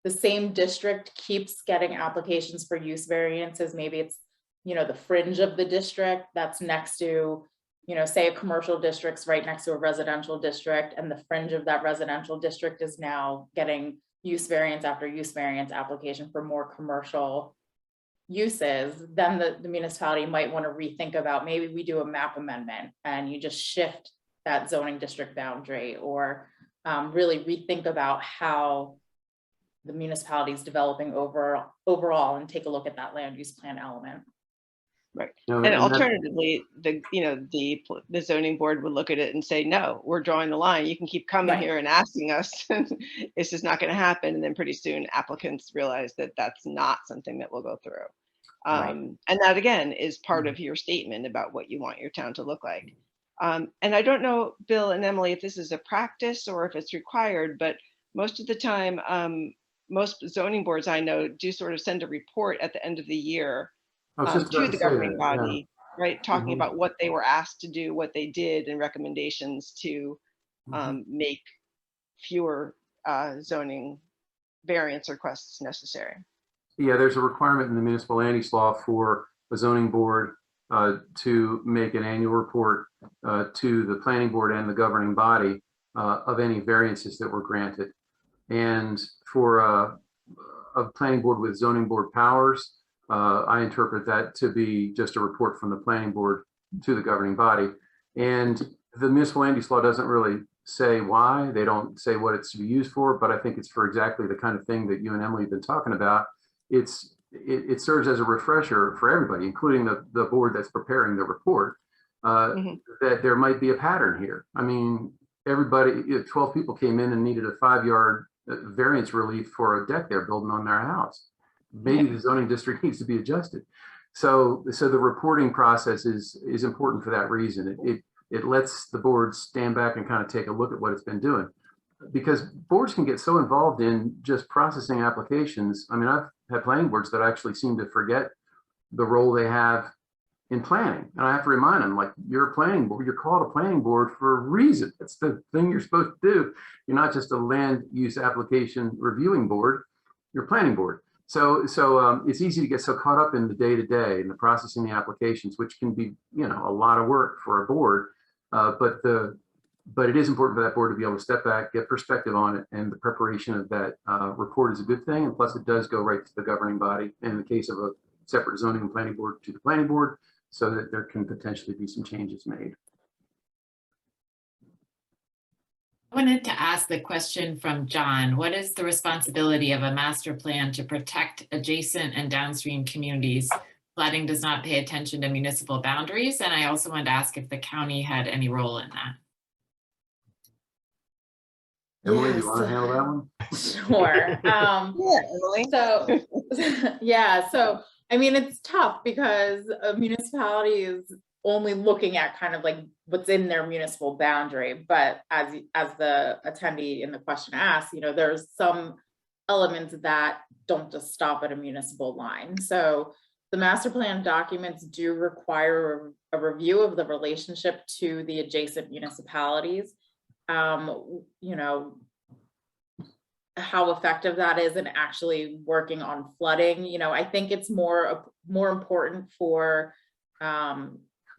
the same district keeps getting applications for use variances, maybe it's, you know, the fringe of the district that's next to, you know, say a commercial district's right next to a residential district, and the fringe of that residential district is now getting use variance after use variance application for more commercial uses, then the municipality might want to rethink about, maybe we do a map amendment and you just shift that zoning district boundary, or really rethink about how the municipality is developing overall and take a look at that land use plan element. Right. No, And and alternatively, the zoning board would look at it and say, no, we're drawing the line. You can keep coming here and asking us. It's just not going to happen. And then pretty soon applicants realize that that's not something that will go through. And that again is part of your statement about what you want your town to look like. And I don't know, Bill and Emily, if this is a practice or if it's required, but most of the time, most zoning boards I know do sort of send a report at the end of the year to the governing body, right? Talking about what they were asked to do, what they did, and recommendations to make fewer zoning variance requests necessary. Yeah, there's a requirement in the municipal land use law for a zoning board to make an annual report to the planning board and the governing body of any variances that were granted. And for a planning board with zoning board powers, I interpret that to be just a report from the planning board to the governing body. And the municipal land use law doesn't really say why. They don't say what it's to be used for, but I think it's for exactly the kind of thing that you and Emily have been talking about. It serves as a refresher for everybody, including the board that's preparing the report, that there might be a pattern here. I mean, everybody, 12 people came in and needed a 5-yard variance relief for a deck they're building on their house. Maybe the zoning district needs to be adjusted. So the reporting process is important for that reason. It lets the board stand back and kind of take a look at what it's been doing, because boards can get so involved in just processing applications. I mean, I've had planning boards that actually seem to forget the role they have in planning. And I have to remind them, like, you're a planning board, you're called a planning board for a reason. That's the thing you're supposed to do. You're not just a land use application reviewing board, you're a planning board. It's easy to get so caught up in the day-to-day and the processing the applications, which can be, a lot of work for a board. But it is important for that board to be able to step back, get perspective on it, and the preparation of that report is a good thing. And plus, it does go right to the governing body in the case of a separate zoning and planning board to the planning board, so that there can potentially be some changes made. I wanted to ask the question from John. What is the responsibility of a master plan to protect adjacent and downstream communities? Flooding does not pay attention to municipal boundaries. And I also wanted to ask if the county had any role in that. Emily, do you want to handle that one? Sure. Yeah, Emily. So I mean, it's tough because a municipality is only looking at kind of like what's in their municipal boundary. But as the attendee in the question asked, there's some elements that don't just stop at a municipal line. So the master plan documents do require a review of the relationship to the adjacent municipalities. How effective that is in actually working on flooding. I think it's more important for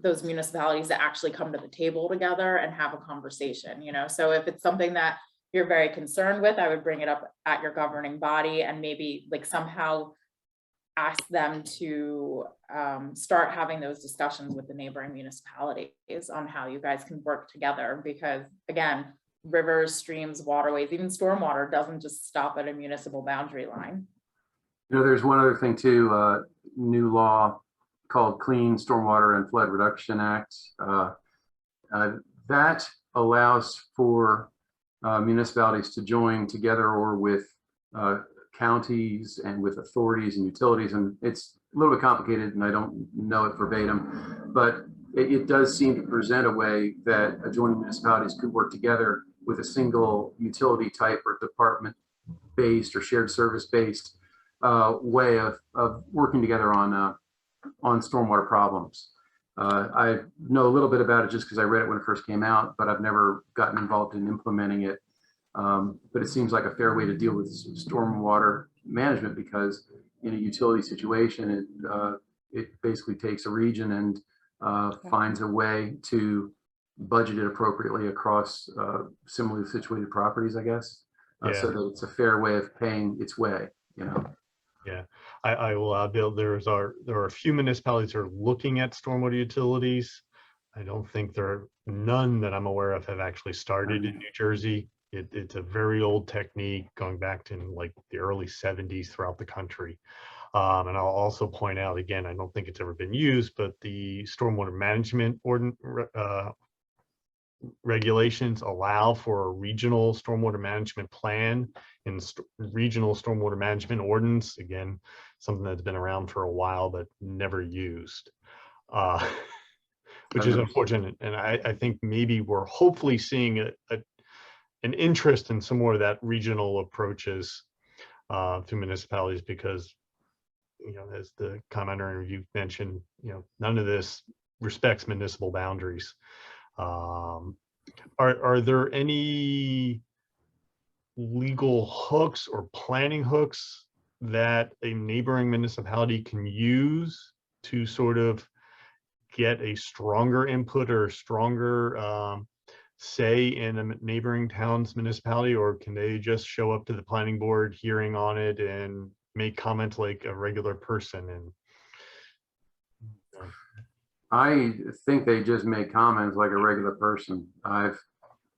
those municipalities to actually come to the table together and have a conversation. So if it's something that you're very concerned with, I would bring it up at your governing body and maybe like somehow ask them to start having those discussions with the neighboring municipalities on how you guys can work together, because again, rivers, streams, waterways, even stormwater doesn't just stop at a municipal boundary line. There's one other thing too, new law called Clean Stormwater and Flood Reduction Act. That allows for municipalities to join together or with counties and with authorities and utilities. And it's a little bit complicated and I don't know it verbatim, but it does seem to present a way that adjoining municipalities could work together with a single utility type or department based or shared service based way of working together on stormwater problems. I know a little bit about it just because I read it when it first came out, but I've never gotten involved in implementing it. But it seems like a fair way to deal with stormwater management, because in a utility situation, it basically takes a region and finds a way to budget it appropriately across similarly situated properties, I guess, so that it's a fair way of paying its way, Yeah, I will build. There are a few municipalities that are looking at stormwater utilities. I don't think there are none that I'm aware of have actually started in New Jersey. It's a very old technique going back to like the early 70s throughout the country. And I'll also point out again, I don't think it's ever been used, but the stormwater management regulations allow for a regional stormwater management plan and regional stormwater management ordinance. Again, something that's been around for a while but never used, which is unfortunate. And I think maybe we're hopefully seeing an interest in some more of that regional approaches to municipalities, because as the commenter in review mentioned, none of this respects municipal boundaries. Are there any legal hooks or planning hooks that a neighboring municipality can use to sort of get a stronger input or stronger say in a neighboring town's municipality, or can they just show up to the planning board hearing on it and make comments like a regular person? And I think they just make comments like a regular person. I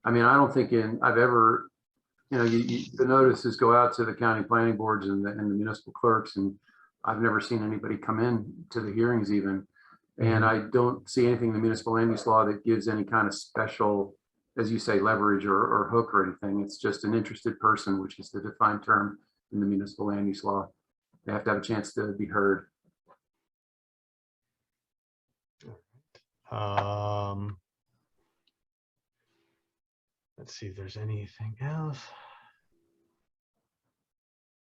don't think I've ever, the notices go out to the county planning boards and the municipal clerks, and I've never seen anybody come in to the hearings even. And I don't see anything in the municipal land use law that gives any kind of special, as you say, leverage or hook or anything. It's just an interested person, which is the defined term in the municipal land use law. They have to have a chance to be heard. Let's see if there's anything else.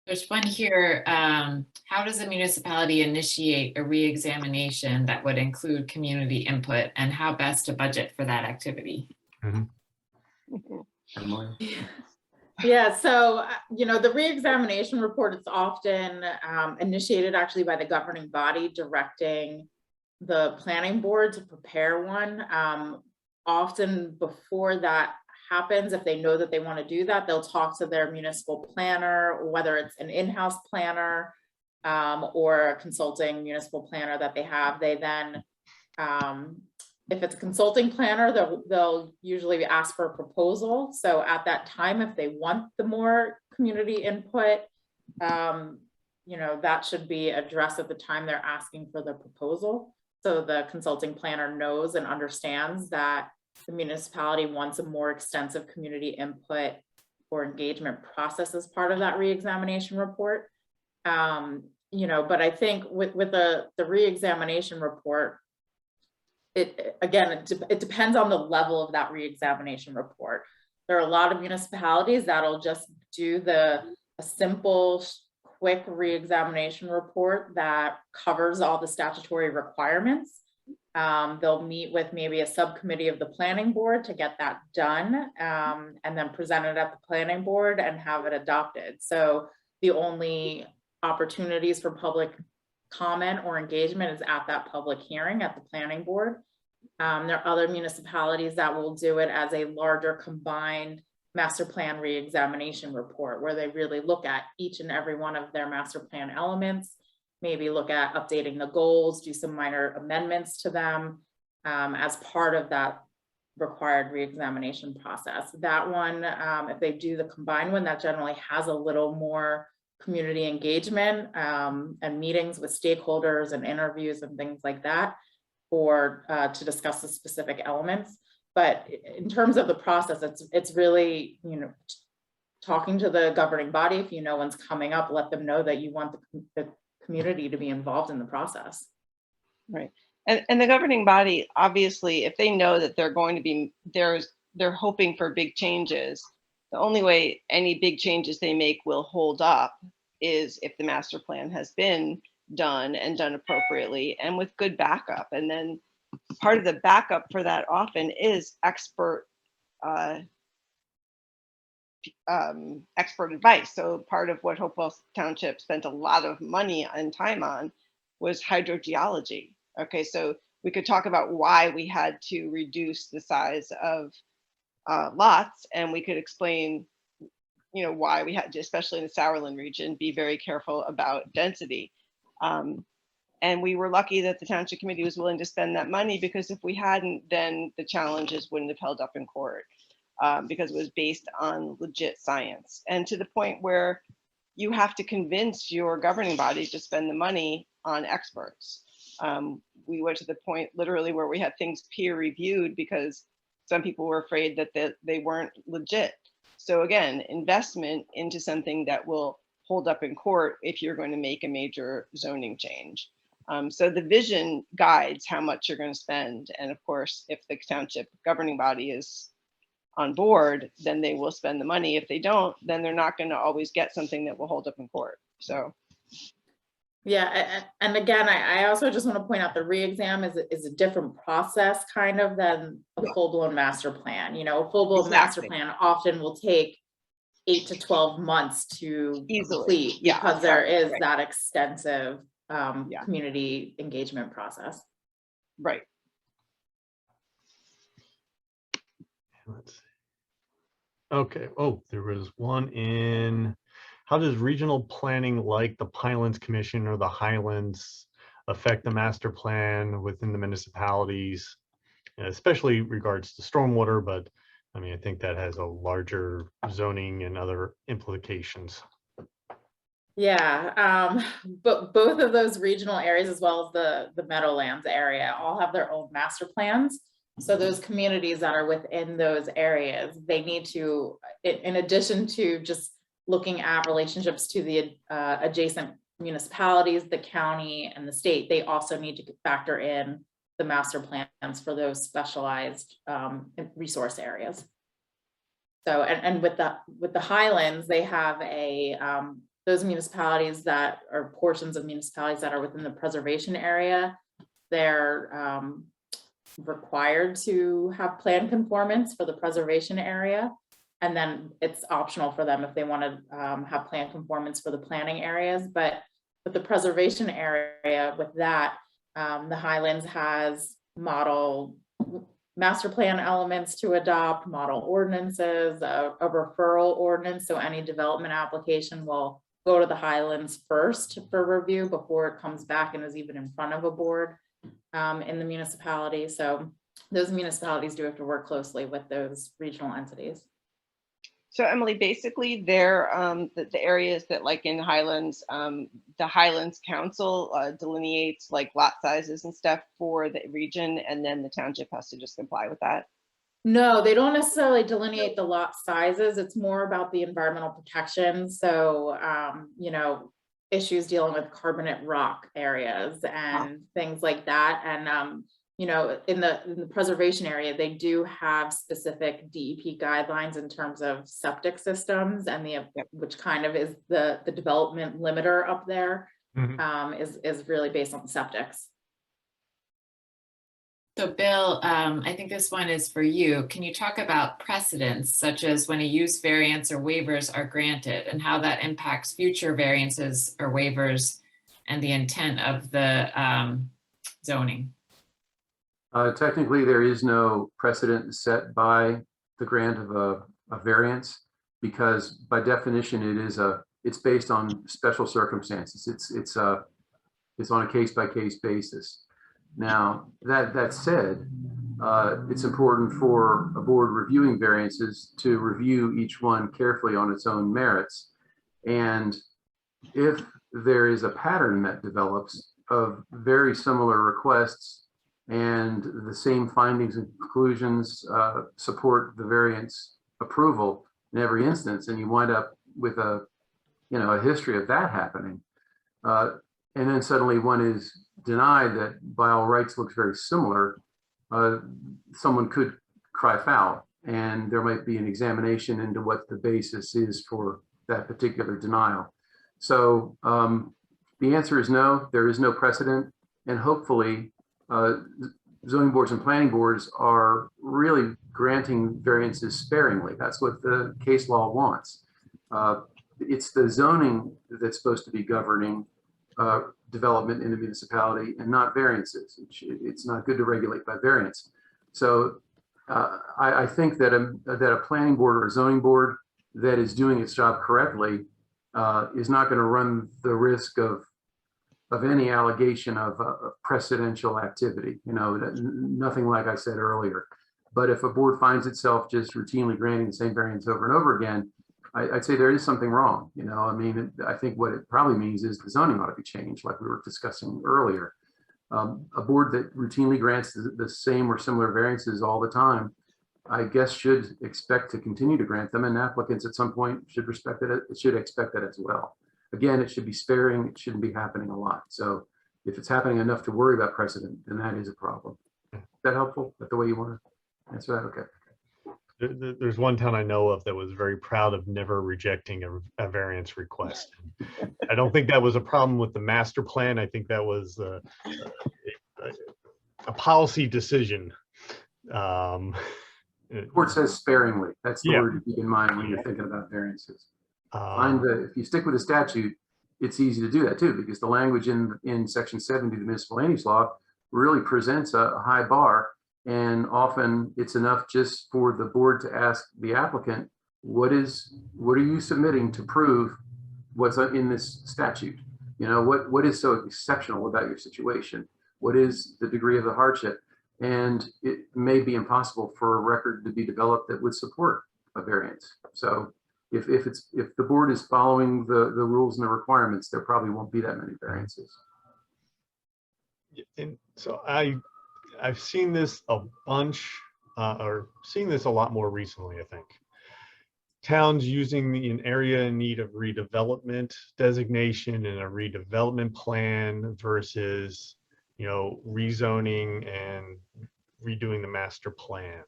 There's one here. How does a municipality initiate a re-examination that would include community input, and how best to budget for that activity? Emily? Yeah, so, the reexamination report is often initiated actually by the governing body directing the planning board to prepare one. Often before that happens, if they know that they want to do that, they'll talk to their municipal planner, whether it's an in-house planner or a consulting municipal planner that they have. They then, if it's a consulting planner, they'll usually ask for a proposal. So at that time, if they want the more community input, that should be addressed at the time they're asking for the proposal. So the consulting planner knows and understands that the municipality wants a more extensive community input or engagement process as part of that reexamination report. But I think with the reexamination report, it depends on the level of that reexamination report. There are a lot of municipalities that'll just do a simple, quick reexamination report that covers all the statutory requirements. They'll meet with maybe a subcommittee of the planning board to get that done, and then present it at the planning board and have it adopted. So the only opportunities for public comment or engagement is at that public hearing at the planning board. There are other municipalities that will do it as a larger combined master plan reexamination report, where they really look at each and every one of their master plan elements, maybe look at updating the goals, do some minor amendments to them as part of that required reexamination process. That one, if they do the combined one, that generally has a little more community engagement and meetings with stakeholders and interviews and things like that, or to discuss the specific elements. But in terms of the process, it's really, talking to the governing body. If you know when's coming up, let them know that you want the community to be involved in the process. Right. And the governing body, obviously, if they know that they're going to be, they're hoping for big changes, the only way any big changes they make will hold up is if the master plan has been done and done appropriately and with good backup. And then part of the backup for that often is expert advice. So part of what Hopewell Township spent a lot of money and time on was hydrogeology. Okay, so we could talk about why we had to reduce the size of lots, and we could explain, why we had to, especially in the Sauerland region, be very careful about density. And we were lucky that the Township Committee was willing to spend that money, because if we hadn't, then the challenges wouldn't have held up in court, because it was based on legit science. And to the point where you have to convince your governing body to spend the money on experts. We went to the point literally where we had things peer reviewed because some people were afraid that they weren't legit. So again, investment into something that will hold up in court if you're going to make a major zoning change. So the vision guides how much you're going to spend. And of course, if the township governing body is on board, then they will spend the money. If they don't, then they're not going to always get something that will hold up in court. So. Yeah, and again, I also just want to point out the re-exam is a different process kind of than a full-blown master plan. A full-blown master plan often will take 8 to 12 months to complete, because there is that extensive community engagement process. Right. Let's see. Okay. Oh, there was one in. How does regional planning like the Pinelands Commission or the Highlands affect the master plan within the municipalities, especially regards to stormwater? But I mean, I think that has a larger zoning and other implications. Yeah, but both of those regional areas, as well as the Meadowlands area, all have their own master plans. So those communities that are within those areas, they need to, in addition to just looking at relationships to the adjacent municipalities, the county, and the state, they also need to factor in the master plans for those specialized resource areas. So, and with the Highlands, they have those municipalities that are portions of municipalities that are within the preservation area. They're required to have plan conformance for the preservation area. And then it's optional for them if they want to have plan conformance for the planning areas. But with the preservation area, with that, the Highlands has model master plan elements to adopt, model ordinances, a referral ordinance. So any development application will go to the Highlands first for review before it comes back and is even in front of a board in the municipality. So those municipalities do have to work closely with those regional entities. So Emily, basically they're the areas that, like in Highlands, the Highlands Council delineates like lot sizes and stuff for the region, and then the township has to just comply with that. No, they don't necessarily delineate the lot sizes. It's more about the environmental protection. So, you know, issues dealing with carbonate rock areas and things like that. And, you know, in the preservation area, they do have specific DEP guidelines in terms of septic systems, and which kind of is the development limiter up there, is really based on the septics. So Bill, I think this one is for you. Can you talk about precedents, such as when a use variance or waivers are granted, and how that impacts future variances or waivers and the intent of the zoning? Technically, there is no precedent set by the grant of a variance, because by definition, it's based on special circumstances. It's on a case-by-case basis. Now, that said, it's important for a board reviewing variances to review each one carefully on its own merits. And if there is a pattern that develops of very similar requests and the same findings and conclusions support the variance approval in every instance, and you wind up with a history of that happening, and then suddenly one is denied that by all rights looks very similar, someone could cry foul, and there might be an examination into what the basis is for that particular denial. So the answer is no, there is no precedent, and hopefully zoning boards and planning boards are really granting variances sparingly. That's what the case law wants. It's the zoning that's supposed to be governing development in the municipality and not variances. It's not good to regulate by variance. So I think that a planning board or a zoning board that is doing its job correctly is not going to run the risk of any allegation of precedential activity. Nothing like I said earlier. But if a board finds itself just routinely granting the same variance over and over again, I'd say there is something wrong. I mean, I think what it probably means is the zoning ought to be changed, like we were discussing earlier. A board that routinely grants the same or similar variances all the time, I guess, should expect to continue to grant them, and applicants at some point should expect that as well. Again, it should be sparing. It shouldn't be happening a lot. So if it's happening enough to worry about precedent, then that is a problem. Is that helpful? Is that the way you want to answer that? Okay. There's one town I know of that was very proud of never rejecting a variance request. I don't think that was a problem with the master plan. I think that was a policy decision. The court says sparingly. That's the word to keep in mind when you're thinking about variances. If you stick with the statute, it's easy to do that too, because the language in section 70 of the municipal land use law really presents a high bar. And often it's enough just for the board to ask the applicant, what are you submitting to prove what's in this statute? What is so exceptional about your situation? What is the degree of the hardship? And it may be impossible for a record to be developed that would support a variance. So if the board is following the rules and the requirements, there probably won't be that many variances. And so I've seen this a bunch, or seeing this a lot more recently, I think. Towns using an area in need of redevelopment designation in a redevelopment plan versus, rezoning and redoing the master plan.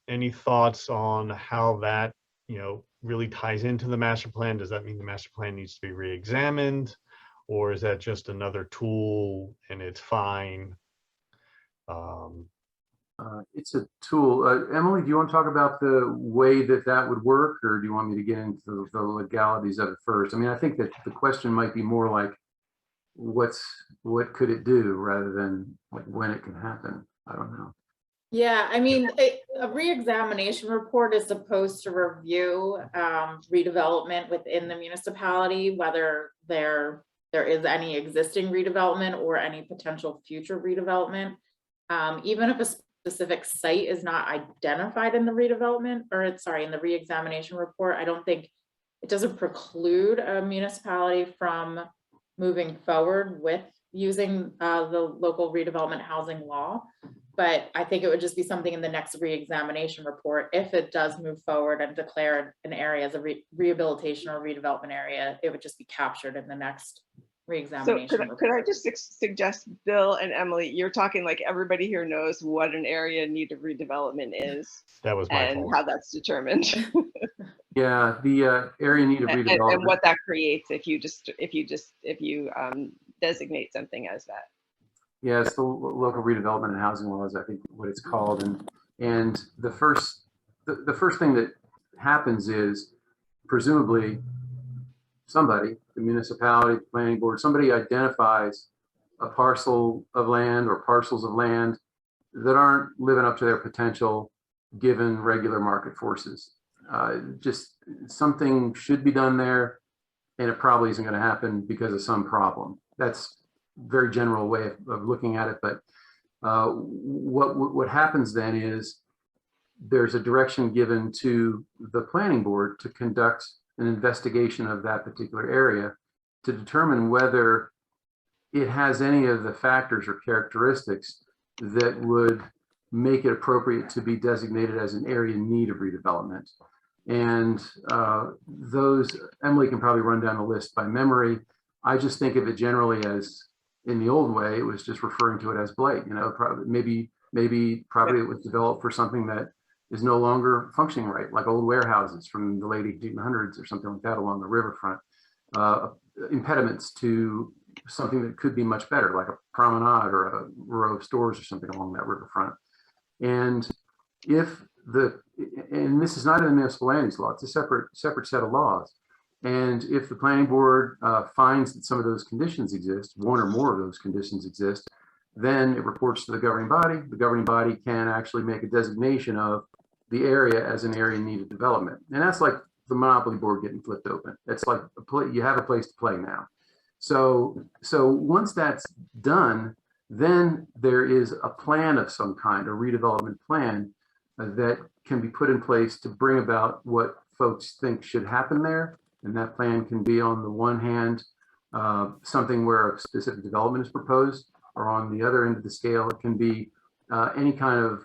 Any thoughts on how that, really ties into the master plan? Does that mean the master plan needs to be re-examined, or is that just another tool and it's fine? It's a tool. Emily, do you want to talk about the way that that would work, or do you want me to get into the legalities of it first? I mean, I think that the question might be more like, what could it do rather than like when it can happen? I don't know. Yeah, I mean, a re-examination report is supposed to review redevelopment within the municipality, whether there is any existing redevelopment or any potential future redevelopment. Even if a specific site is not identified in the redevelopment, or in the re-examination report, I don't think it doesn't preclude a municipality from moving forward with using the local redevelopment housing law. But I think it would just be something in the next re-examination report. If it does move forward and declare an area as a rehabilitation or redevelopment area, it would just be captured in the next re-examination report. Could I just suggest, Bill and Emily, you're talking like everybody here knows what an area in need of redevelopment is. That was my and fault. how that's determined. Yeah, the area need of redevelopment. And what that creates if you designate something as that. Yeah, it's the local redevelopment and housing laws, I think what it's called. And the first thing that happens is presumably somebody, the municipality, the planning board, somebody identifies a parcel of land or parcels of land that aren't living up to their potential given regular market forces. Just something should be done there, and it probably isn't going to happen because of some problem. That's very general way of looking at it, but what happens then is there's a direction given to the planning board to conduct an investigation of that particular area to determine whether it has any of the factors or characteristics that would make it appropriate to be designated as an area in need of redevelopment. And those, Emily can probably run down the list by memory. I just think of it generally as, in the old way, it was just referring to it as blight. You know, maybe it was developed for something that is no longer functioning right, like old warehouses from the late 1800s or something like that along the riverfront. Impediments to something that could be much better, like a promenade or a row of stores or something along that riverfront. And this is not in the municipal land use law, it's a separate set of laws. And if the planning board finds that some of those conditions exist, one or more of those conditions exist, then it reports to the governing body. The governing body can actually make a designation of the area as an area in need of development. And that's like the monopoly board getting flipped open. It's like you have a place to play now. So once that's done, then there is a plan of some kind, a redevelopment plan that can be put in place to bring about what folks think should happen there. And that plan can be, on the one hand, something where a specific development is proposed, or on the other end of the scale, it can be any kind of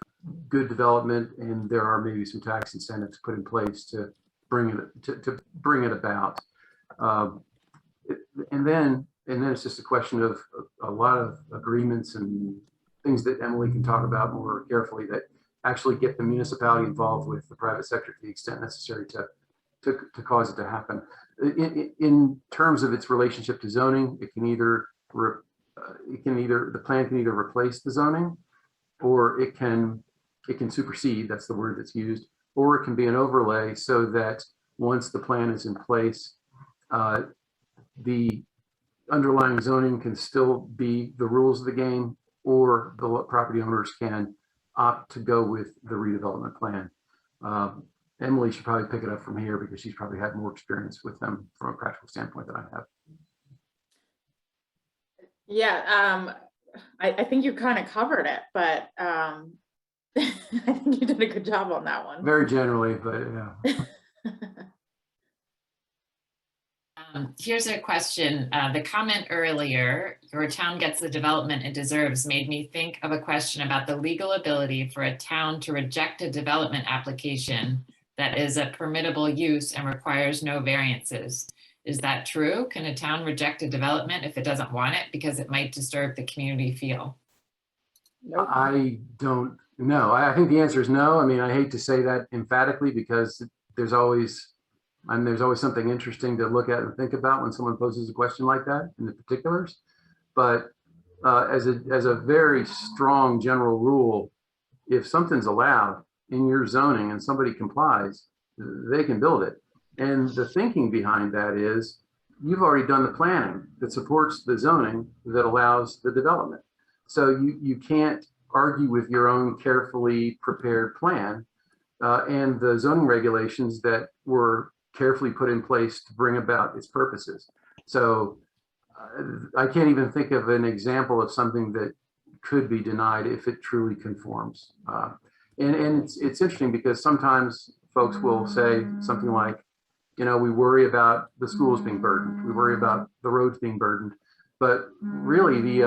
good development, and there are maybe some tax incentives put in place to bring it about. And then it's just a question of a lot of agreements and things that Emily can talk about more carefully that actually get the municipality involved with the private sector to the extent necessary to cause it to happen. In terms of its relationship to zoning, it can either the plan can either replace the zoning, or it can supersede, that's the word that's used, or it can be an overlay so that once the plan is in place, the underlying zoning can still be the rules of the game, or the property owners can opt to go with the redevelopment plan. Emily should probably pick it up from here because she's probably had more experience with them from a practical standpoint than I have. Yeah, I think you kind of covered it, but I think you did a good job on that one. Very generally, but yeah. Here's a question. The comment earlier, your town gets the development it deserves, made me think of a question about the legal ability for a town to reject a development application that is a permittable use and requires no variances. Is that true? Can a town reject a development if it doesn't want it because it might disturb the community feel? Nope. I don't know. I think the answer is no. I mean, I hate to say that emphatically because there's always something interesting to look at and think about when someone poses a question like that in the particulars. But as a very strong general rule, if something's allowed in your zoning and somebody complies, they can build it. And the thinking behind that is you've already done the planning that supports the zoning that allows the development. So you can't argue with your own carefully prepared plan and the zoning regulations that were carefully put in place to bring about its purposes. So I can't even think of an example of something that could be denied if it truly conforms. And it's interesting because sometimes folks will say something like, you know, we worry about the schools being burdened, we worry about the roads being burdened, but really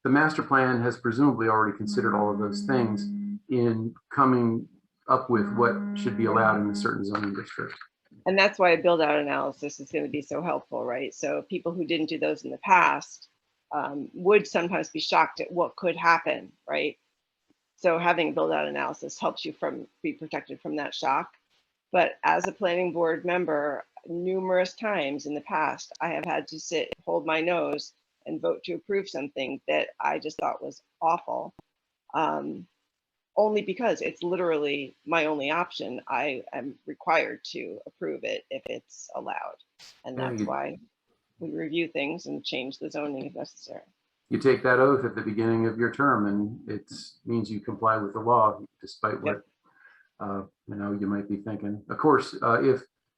the master plan has presumably already considered all of those things in coming up with what should be allowed in a certain zoning district. And that's why a build out analysis is going to be so helpful, right? So people who didn't do those in the past would sometimes be shocked at what could happen, right? So having a build out analysis helps you be protected from that shock. But as a planning board member, numerous times in the past, I have had to hold my nose and vote to approve something that I just thought was awful. Only because it's literally my only option. I am required to approve it if it's allowed. And that's why we review things and change the zoning if necessary. You take that oath at the beginning of your term and it means you comply with the law, despite what you know, you might be thinking. Of course,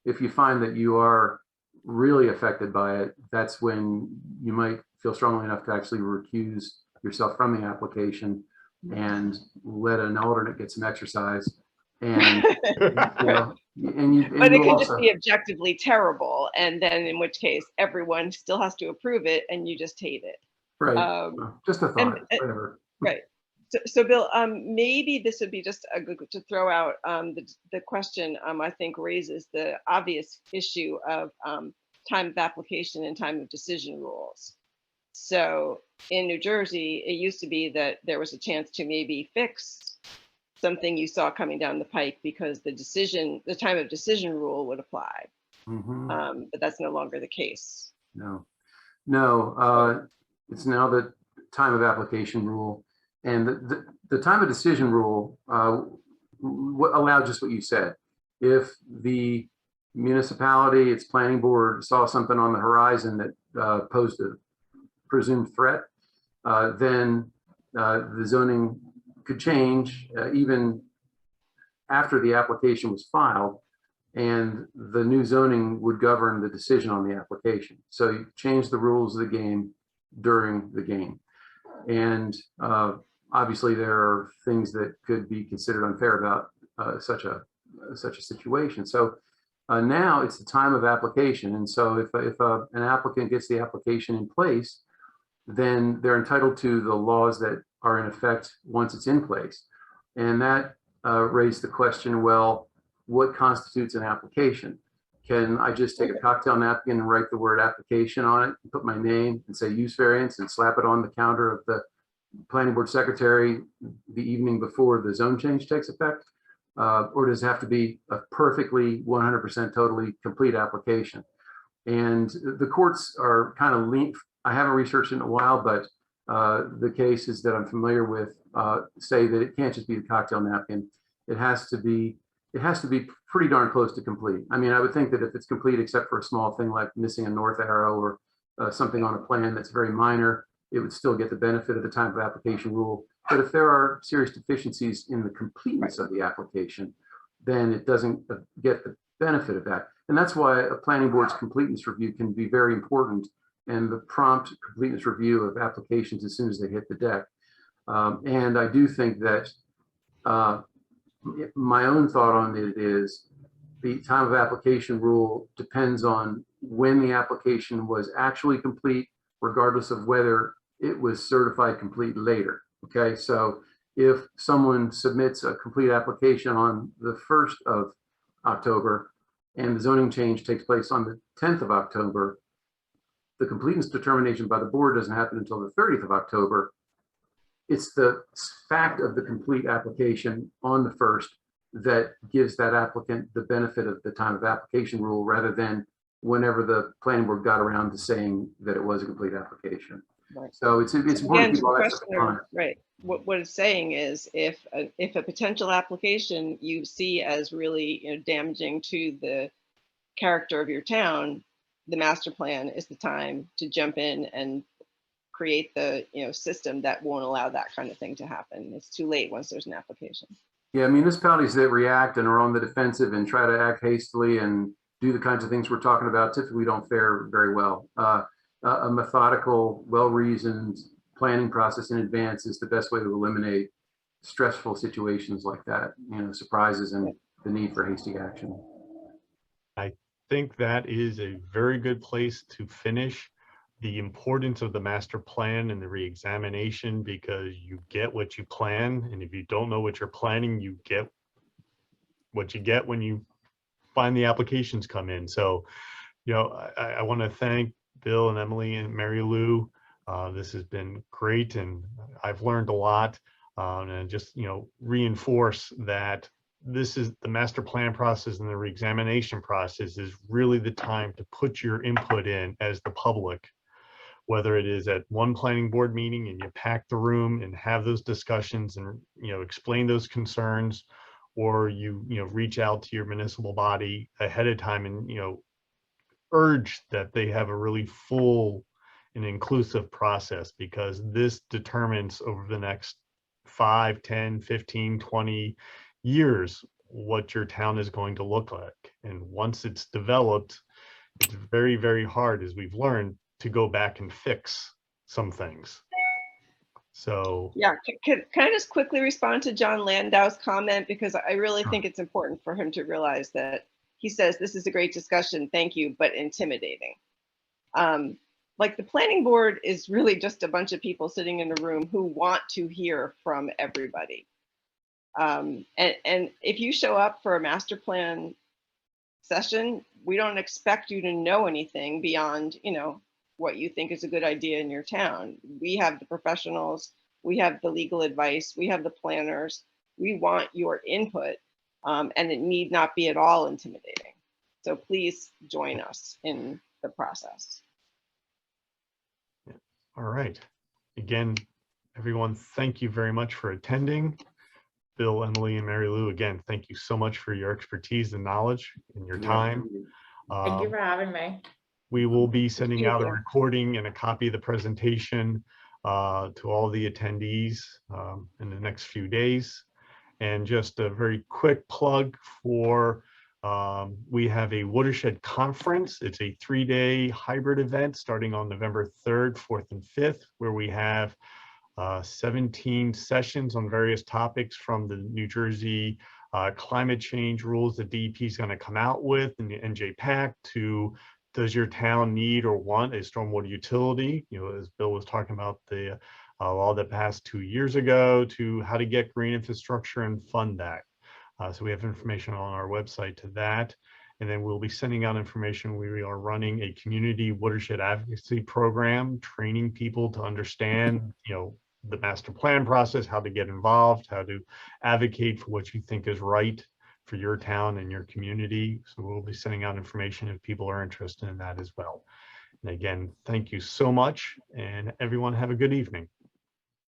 if you find that you are really affected by it, that's when you might feel strongly enough to actually recuse yourself from the application and let an alternate get some exercise. And you know, but it can just be objectively terrible, and then in which case everyone still has to approve it, and you just hate it. Right. Just a thought. Whatever. Right. So Bill, maybe this would be just a good to throw out the question. I think raises the obvious issue of time of application and time of decision rules. So in New Jersey, it used to be that there was a chance to maybe fix something you saw coming down the pike because the time of decision rule would apply. But that's no longer the case. No, it's now the time of application rule. And the time of decision rule allowed just what you said. If the municipality, its planning board saw something on the horizon that posed a presumed threat, then the zoning could change even after the application was filed, and the new zoning would govern the decision on the application. So you change the rules of the game during the game. And obviously there are things that could be considered unfair about such a situation. So now it's the time of application. And so if an applicant gets the application in place, then they're entitled to the laws that are in effect once it's in place. And that raised the question, well, what constitutes an application? Can I just take a cocktail napkin and write the word application on it, and put my name and say use variance and slap it on the counter of the planning board secretary the evening before the zone change takes effect? Or does it have to be a perfectly 100% totally complete application? And the courts are kind of lean. I haven't researched it in a while, but the cases that I'm familiar with say that it can't just be the cocktail napkin. It has to be pretty darn close to complete. I mean, I would think that if it's complete, except for a small thing like missing a north arrow or something on a plan that's very minor, it would still get the benefit of the time of application rule. But if there are serious deficiencies in the completeness of the application, then it doesn't get the benefit of that. And that's why a planning board's completeness review can be very important, and the prompt completeness review of applications as soon as they hit the deck. And I do think that my own thought on it is the time of application rule depends on when the application was actually complete, regardless of whether it was certified complete later. Okay, so if someone submits a complete application on the 1st of October and the zoning change takes place on the 10th of October, the completeness determination by the board doesn't happen until the 30th of October. It's the fact of the complete application on the 1st that gives that applicant the benefit of the time of application rule, rather than whenever the planning board got around to saying that it was a complete application. Right. So it's important Again, to to keep all the that stuff in mind. questioner, right, what it's saying is if a potential application you see as really damaging to the character of your town, the master plan is the time to jump in and create the system that won't allow that kind of thing to happen. It's too late once there's an application. Yeah, municipalities that react and are on the defensive and try to act hastily and do the kinds of things we're talking about typically don't fare very well. A methodical, well-reasoned planning process in advance is the best way to eliminate stressful situations like that, surprises and the need for hasty action. I think that is a very good place to finish. The importance of the master plan and the reexamination, because you get what you plan, and if you don't know what you're planning, you get what you get when you find the applications come in. So, I want to thank Bill and Emily and Mary Lou. This has been great, and I've learned a lot. And just reinforce that this is the master plan process, and the reexamination process is really the time to put your input in as the public, whether it is at one planning board meeting and you pack the room and have those discussions and explain those concerns, or you reach out to your municipal body ahead of time and urge that they have a really full and inclusive process, because this determines over the next 5, 10, 15, 20 years what your town is going to look like. And once it's developed, it's very, very hard, as we've learned, to go back and fix some things. So yeah, can I just quickly respond to John Landau's comment, because I really think it's important for him to realize that he says this is a great discussion, thank you, but intimidating. Like, the planning board is really just a bunch of people sitting in a room who want to hear from everybody. And if you show up for a master plan session, we don't expect you to know anything beyond, what you think is a good idea in your town. We have the professionals, we have the legal advice, we have the planners. We want your input, and it need not be at all intimidating. So please join us in the process. all right. Again, everyone, thank you very much for attending. Bill, Emily, and Mary Lou, again, thank you so much for your expertise and knowledge and your time. Thank you for having me. We will be sending out a recording and a copy of the presentation to all the attendees in the next few days. And just a very quick plug for, we have a Watershed Conference. It's a 3-day hybrid event starting on November 3rd, 4th, and 5th, where we have 17 sessions on various topics, from the New Jersey climate change rules that DEP is going to come out with in the NJPAC, to does your town need or want a stormwater utility, as Bill was talking about the law that passed 2 years ago, to how to get green infrastructure and fund that. So we have information on our website to that. And then we'll be sending out information. We are running a community watershed advocacy program, training people to understand, the master plan process, how to get involved, how to advocate for what you think is right for your town and your community. So we'll be sending out information if people are interested in that as well. And again, thank you so much, and everyone have a good evening.